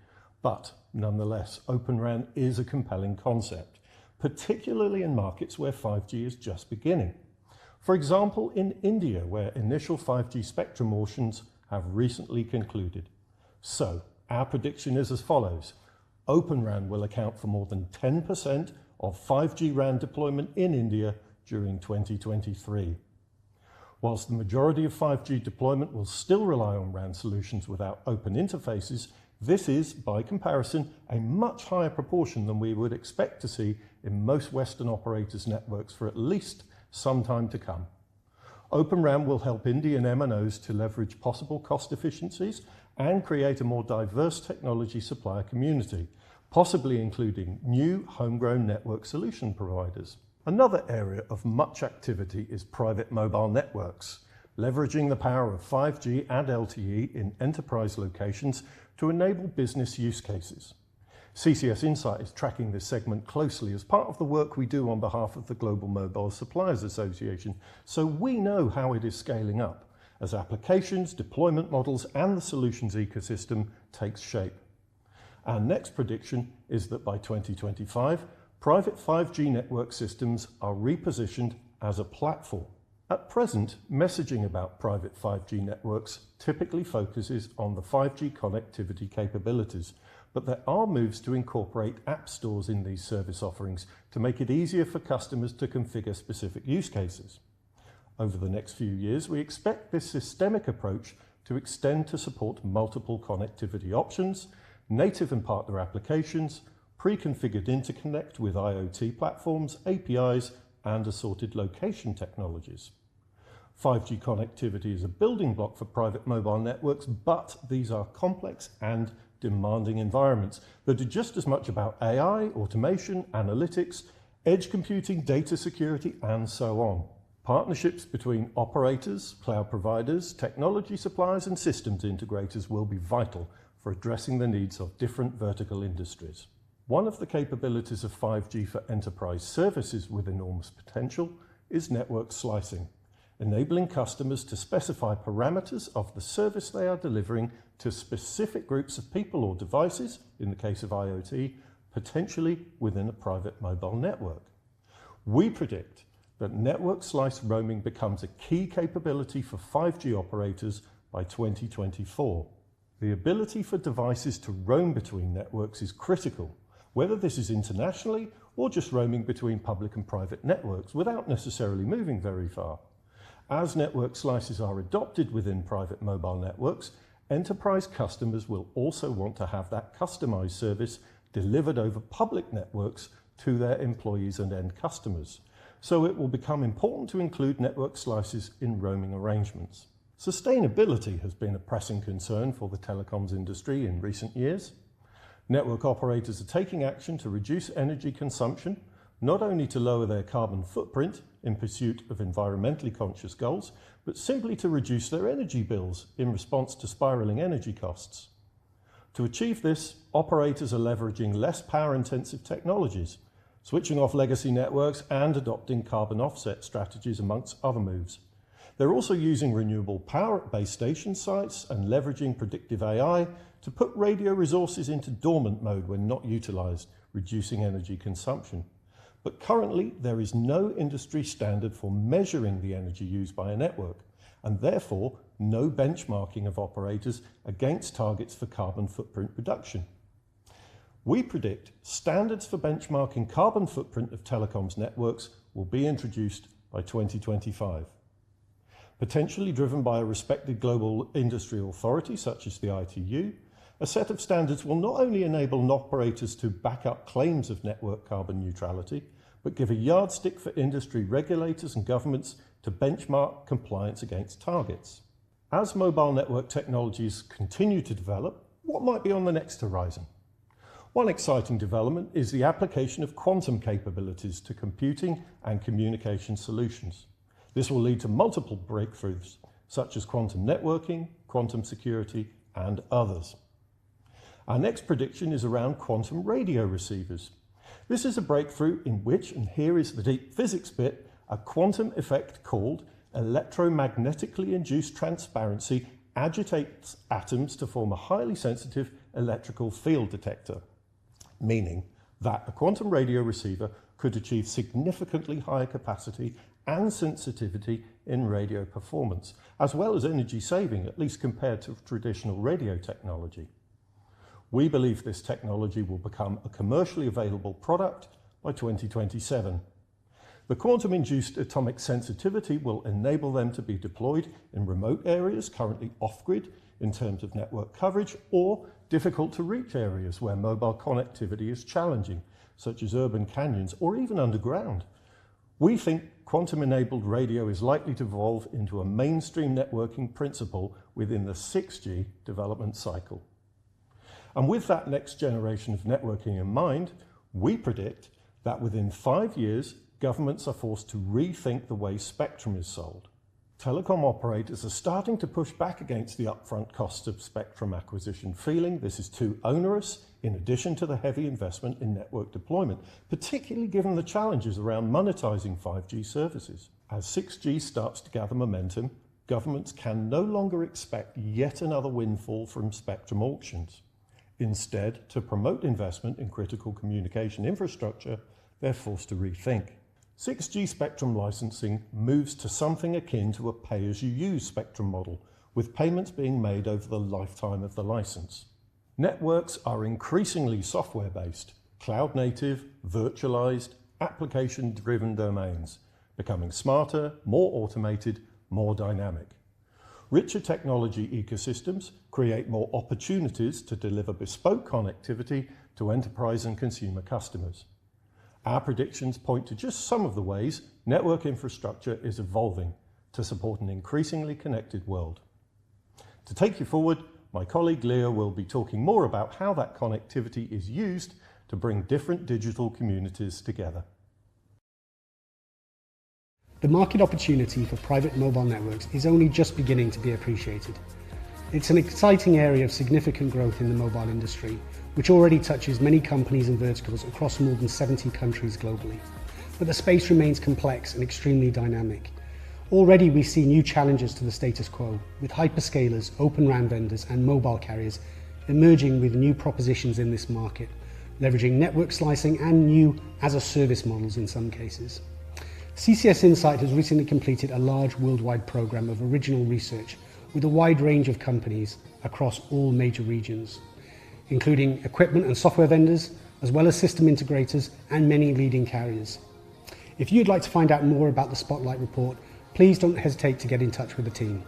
But nonetheless, Open RAN is a compelling concept, particularly in markets where 5G is just beginning. For example, in India, where initial 5G spectrum auctions have recently concluded. So, our prediction is as follows. Open RAN will account for more than 10% of 5G RAN deployment in India during 2023. Whilst the majority of 5G deployment will still rely on RAN solutions without open interfaces, this is, by comparison, a much higher proportion than we would expect to see in most Western operators' networks for at least some time to come. Open RAN will help Indian MNOs to leverage possible cost efficiencies and create a more diverse technology supplier community, possibly including new homegrown network solution providers. Another area of much activity is private mobile networks, leveraging the power of 5G and LTE in enterprise locations to enable business use cases. CCS Insight is tracking this segment closely as part of the work we do on behalf of the Global Mobile Suppliers Association, so we know how it is scaling up as applications, deployment models, and the solutions ecosystem takes shape. Our next prediction is that by 2025, private 5G network systems are repositioned as a platform. At present, messaging about private 5G networks typically focuses on the 5G connectivity capabilities, but there are moves to incorporate app stores in these service offerings to make it easier for customers to configure specific use cases. Over the next few years, we expect this systemic approach to extend to support multiple connectivity options, native and partner applications, pre-configured interconnect with IoT platforms, APIs, and assorted location technologies. 5G connectivity is a building block for private mobile networks, but these are complex and demanding environments that are just as much about AI, automation, analytics, edge computing, data security, and so on. Partnerships between operators, cloud providers, technology suppliers, and systems integrators will be vital for addressing the needs of different vertical industries. One of the capabilities of 5G for enterprise services with enormous potential is network slicing, enabling customers to specify parameters of the service they are delivering to specific groups of people or devices, in the case of IoT, potentially within a private mobile network. We predict that network slice roaming becomes a key capability for 5G operators by 2024. The ability for devices to roam between networks is critical, whether this is internationally or just roaming between public and private networks without necessarily moving very far. As network slices are adopted within private mobile networks, enterprise customers will also want to have that customized service delivered over public networks to their employees and end customers. So it will become important to include network slices in roaming arrangements. Sustainability has been a pressing concern for the telecoms industry in recent years. Network operators are taking action to reduce energy consumption, not only to lower their carbon footprint in pursuit of environmentally conscious goals, but simply to reduce their energy bills in response to spiraling energy costs. To achieve this, operators are leveraging less power-intensive technologies, switching off legacy networks and adopting carbon offset strategies amongst other moves. They're also using renewable power at base station sites and leveraging predictive AI to put radio resources into dormant mode when not utilised, reducing energy consumption. but currently there is no industry standard for measuring the energy used by a network, and therefore no benchmarking of operators against targets for carbon footprint reduction. We predict standards for benchmarking carbon footprint of telecoms networks will be introduced by 2025. Potentially driven by a respected global industry authority such as the ITU, a set of standards will not only enable operators to back up claims of network carbon neutrality, but give a yardstick for industry regulators and governments to benchmark compliance against targets. As mobile network technologies continue to develop, what might be on the next horizon? One exciting development is the application of quantum capabilities to computing and communication solutions. This will lead to multiple breakthroughs, such as quantum networking, quantum security, and others. Our next prediction is around quantum radio receivers. This is a breakthrough in which, and here is the deep physics bit, a quantum effect called electromagnetically induced transparency agitates atoms to form a highly sensitive electrical field detector, meaning that a quantum radio receiver could achieve significantly higher capacity and sensitivity in radio performance, as well as energy saving, at least compared to traditional radio technology. We believe this technology will become a commercially available product by 2027. The quantum-induced atomic sensitivity will enable them to be deployed in remote areas currently off-grid in terms of network coverage, or difficult-to-reach areas where mobile connectivity is challenging, such as urban canyons or even underground. We think quantum-enabled radio is likely to evolve into a mainstream networking principle within the 6G development cycle. And with that next generation of networking in mind, we predict that within 5 years, governments are forced to rethink the way spectrum is sold. Telecom operators are starting to push back against the upfront costs of spectrum acquisition, feeling this is too onerous in addition to the heavy investment in network deployment, particularly given the challenges around monetizing 5G services. As 6G starts to gather momentum, governments can no longer expect yet another windfall from spectrum auctions. Instead, to promote investment in critical communication infrastructure, they're forced to rethink. 6G spectrum licensing moves to something akin to a pay-as-you-use spectrum model, with payments being made over the lifetime of the license. Networks are increasingly software-based, cloud-native, virtualized, application-driven domains, becoming smarter, more automated, more dynamic. Richer technology ecosystems create more opportunities to deliver bespoke connectivity to enterprise and consumer customers. Our predictions point to just some of the ways network infrastructure is evolving to support an increasingly connected world. To take you forward, my colleague Leah will be talking more about how that connectivity is used to bring different digital communities together. The market opportunity for private mobile networks is only just beginning to be appreciated. It's an exciting area of significant growth in the mobile industry, which already touches many companies and verticals across more than 70 countries globally. But the space remains complex and extremely dynamic. Already we see new challenges to the status quo, with hyperscalers, open RAN vendors and mobile carriers emerging with new propositions in this market, leveraging network slicing and new as-a-service models in some cases. CCS Insight has recently completed a large worldwide program of original research with a wide range of companies across all major regions, including equipment and software vendors, as well as system integrators and many leading carriers. If you'd like to find out more about the Spotlight Report, please don't hesitate to get in touch with the team.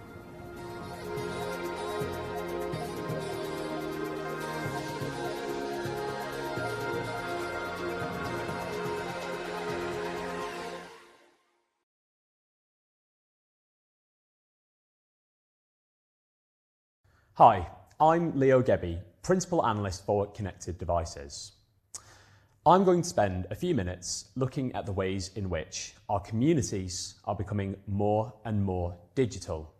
Hi, I'm Leo Gebbie, Principal Analyst for Connected Devices. I'm going to spend a few minutes looking at the ways in which our communities are becoming more and more digital,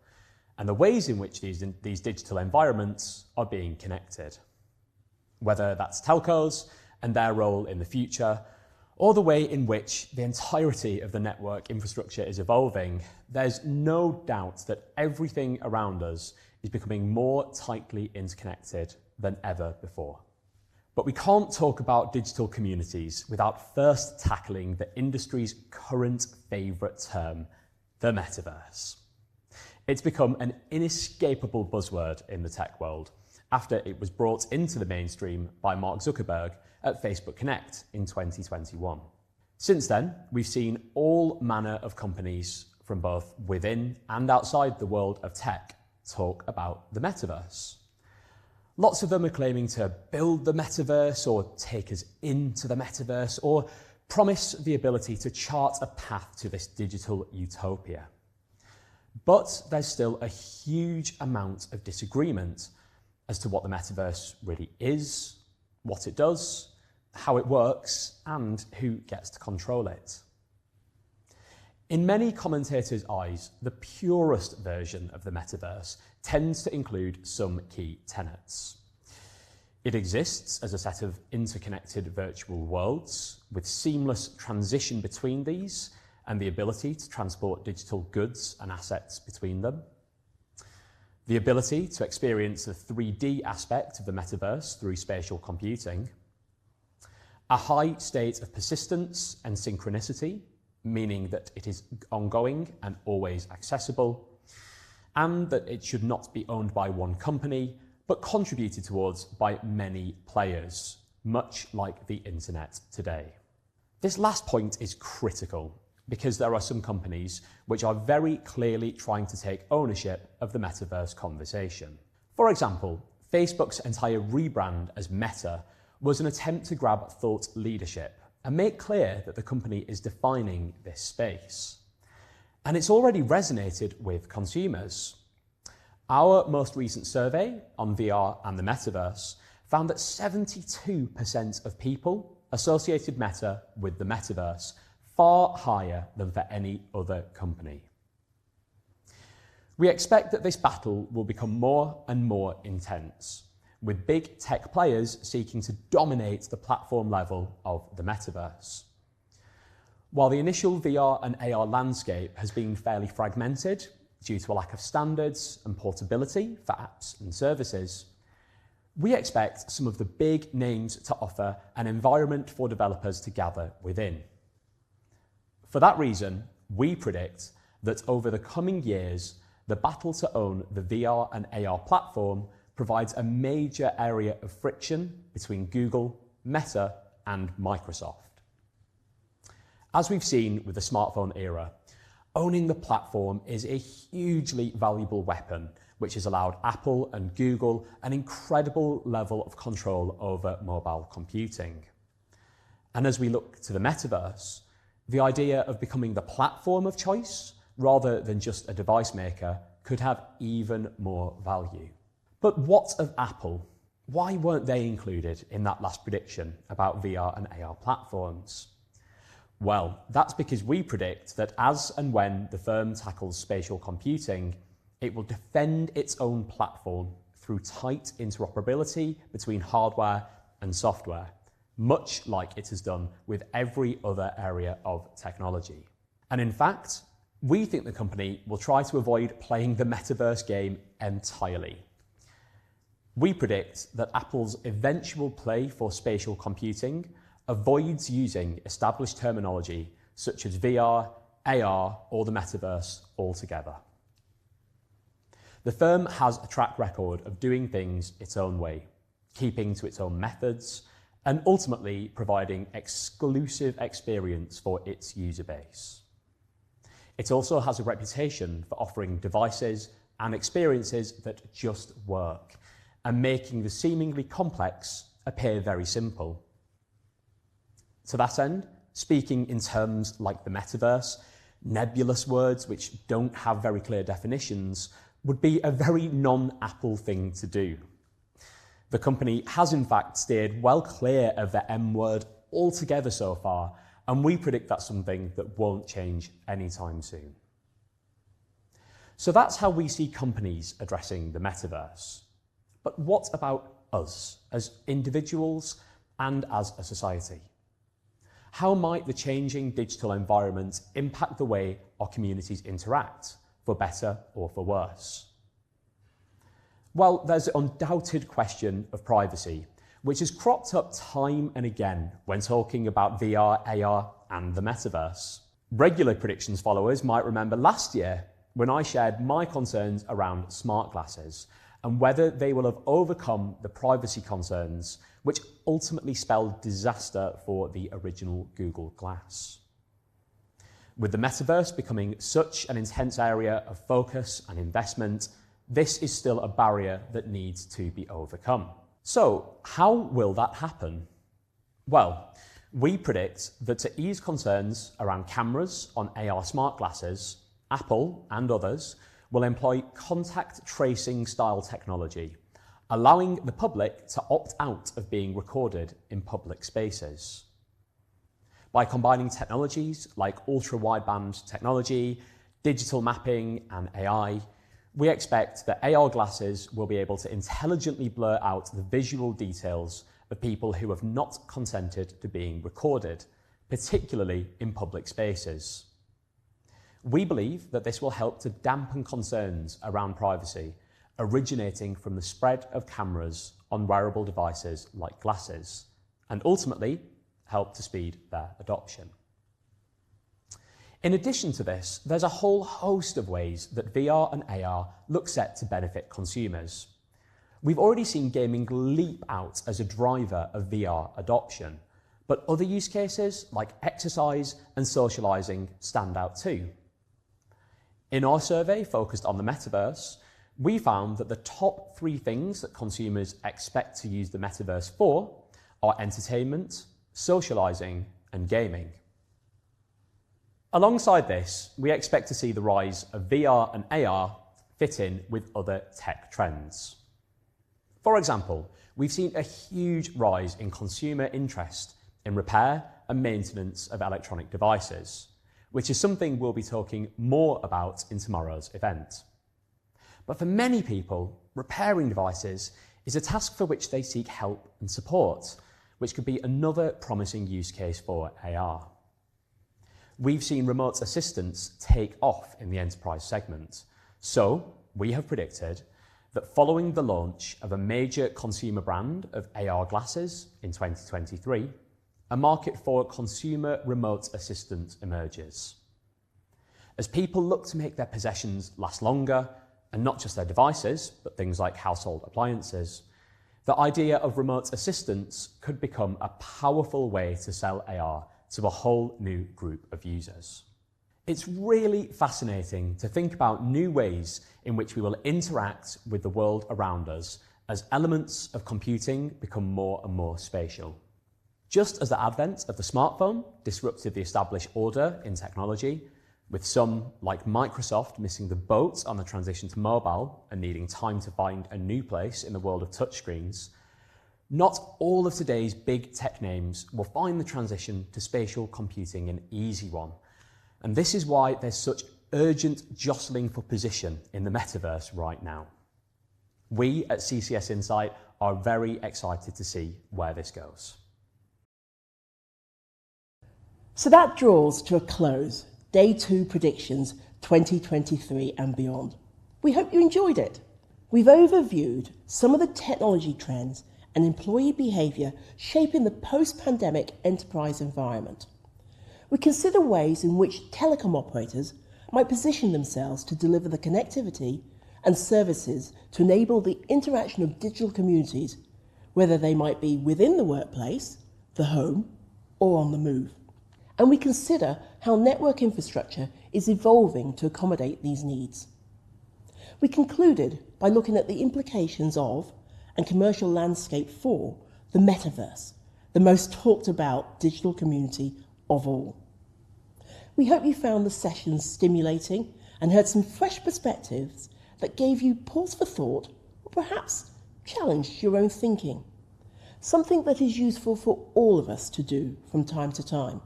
and the ways in which these digital environments are being connected. Whether that's telcos and their role in the future, or the way in which the entirety of the network infrastructure is evolving, there's no doubt that everything around us is becoming more tightly interconnected than ever before. But we can't talk about digital communities without first tackling the industry's current favourite term, the metaverse. It's become an inescapable buzzword in the tech world after it was brought into the mainstream by Mark Zuckerberg at Facebook Connect in 2021. Since then, we've seen all manner of companies from both within and outside the world of tech talk about the metaverse. Lots of them are claiming to build the metaverse or take us into the metaverse or promise the ability to chart a path to this digital utopia. But there's still a huge amount of disagreement as to what the metaverse really is, what it does, how it works, and who gets to control it. In many commentators' eyes, the purest version of the metaverse tends to include some key tenets. It exists as a set of interconnected virtual worlds with seamless transition between these and the ability to transport digital goods and assets between them. The ability to experience the 3D aspect of the metaverse through spatial computing. A high state of persistence and synchronicity, meaning that it is ongoing and always accessible, and that it should not be owned by one company, but contributed towards by many players, much like the internet today. This last point is critical because there are some companies which are very clearly trying to take ownership of the metaverse conversation. For example, Facebook's entire rebrand as Meta was an attempt to grab thought leadership and make clear that the company is defining this space. And it's already resonated with consumers. Our most recent survey on VR and the metaverse found that 72% of people associated Meta with the metaverse, far higher than for any other company. We expect that this battle will become more and more intense, with big tech players seeking to dominate the platform level of the metaverse. While the initial VR and AR landscape has been fairly fragmented due to a lack of standards and portability for apps and services, we expect some of the big names to offer an environment for developers to gather within. For that reason, we predict that over the coming years, the battle to own the VR and AR platform provides a major area of friction between Google, Meta, and Microsoft. As we've seen with the smartphone era, owning the platform is a hugely valuable weapon which has allowed Apple and Google an incredible level of control over mobile computing. And as we look to the metaverse, the idea of becoming the platform of choice rather than just a device maker could have even more value. But what of Apple? Why weren't they included in that last prediction about VR and AR platforms? Well, that's because we predict that as and when the firm tackles spatial computing, it will defend its own platform through tight interoperability between hardware and software, much like it has done with every other area of technology. And in fact, we think the company will try to avoid playing the metaverse game entirely. We predict that Apple's eventual play for spatial computing avoids using established terminology such as VR, AR, or the metaverse altogether. The firm has a track record of doing things its own way, keeping to its own methods, and ultimately providing exclusive experience for its user base. It also has a reputation for offering devices and experiences that just work, and making the seemingly complex appear very simple. To that end, speaking in terms like the metaverse, nebulous words which don't have very clear definitions would be a very non-Apple thing to do. The company has in fact steered well clear of the M word altogether so far, and we predict that's something that won't change anytime soon. So that's how we see companies addressing the metaverse. But what about us as individuals and as a society? How might the changing digital environment impact the way our communities interact, for better or for worse? Well, there's the undoubted question of privacy, which has cropped up time and again when talking about VR, AR, and the metaverse. Regular Predictions followers might remember last year when I shared my concerns around smart glasses and whether they will have overcome the privacy concerns, which ultimately spelled disaster for the original Google Glass. With the metaverse becoming such an intense area of focus and investment, this is still a barrier that needs to be overcome. So, how will that happen? Well, we predict that to ease concerns around cameras on AR smart glasses, Apple and others will employ contact tracing style technology, allowing the public to opt out of being recorded in public spaces. By combining technologies like ultra-wideband technology, digital mapping and AI, we expect that AR glasses will be able to intelligently blur out the visual details of people who have not consented to being recorded, particularly in public spaces. We believe that this will help to dampen concerns around privacy originating from the spread of cameras on wearable devices like glasses, and ultimately help to speed their adoption. In addition to this, there's a whole host of ways that VR and AR look set to benefit consumers. We've already seen gaming leap out as a driver of VR adoption, but other use cases like exercise and socializing stand out too. In our survey focused on the metaverse, we found that the top 3 things that consumers expect to use the metaverse for are entertainment, socializing, and gaming. Alongside this, we expect to see the rise of VR and AR fit in with other tech trends. For example, we've seen a huge rise in consumer interest in repair and maintenance of electronic devices, which is something we'll be talking more about in tomorrow's event. But for many people, repairing devices is a task for which they seek help and support, which could be another promising use case for AR. We've seen remote assistance take off in the enterprise segment, so we have predicted that following the launch of a major consumer brand of AR glasses in 2023, a market for consumer remote assistance emerges. As people look to make their possessions last longer, and not just their devices, but things like household appliances, the idea of remote assistance could become a powerful way to sell AR to a whole new group of users. It's really fascinating to think about new ways in which we will interact with the world around us as elements of computing become more and more spatial. Just as the advent of the smartphone disrupted the established order in technology, with some, like Microsoft, missing the boat on the transition to mobile and needing time to find a new place in the world of touchscreens, not all of today's big tech names will find the transition to spatial computing an easy one. And this is why there's such urgent jostling for position in the metaverse right now. We at CCS Insight are very excited to see where this goes. So that draws to a close Day 2 Predictions 2023 and beyond. We hope you enjoyed it. We've overviewed some of the technology trends and employee behaviour shaping the post-pandemic enterprise environment. We consider ways in which telecom operators might position themselves to deliver the connectivity and services to enable the interaction of digital communities, whether they might be within the workplace, the home, or on the move. And we consider how network infrastructure is evolving to accommodate these needs. We concluded by looking at the implications of and commercial landscape for the metaverse, the most talked about digital community of all. We hope you found the sessions stimulating and heard some fresh perspectives that gave you pause for thought or perhaps challenged your own thinking. Something that is useful for all of us to do from time to time,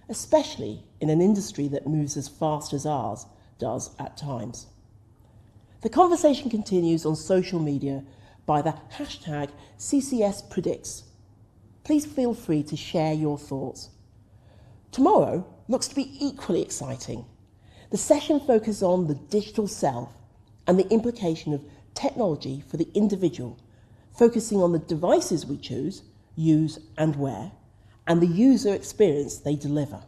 especially in an industry that moves as fast as ours does at times. The conversation continues on social media by the hashtag CCSPredicts. Please feel free to share your thoughts. Tomorrow looks to be equally exciting. The session focuses on the digital self and the implication of technology for the individual, focusing on the devices we choose, use and wear, and the user experience they deliver.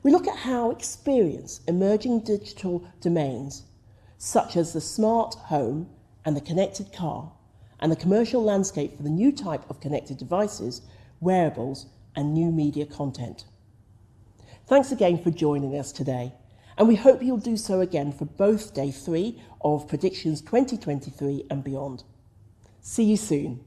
We look at how experience emerging digital domains, such as the smart home and the connected car, and the commercial landscape for the new type of connected devices, wearables, and new media content. Thanks again for joining us today, and we hope you'll do so again for both Day 3 of Predictions 2023 and beyond. See you soon.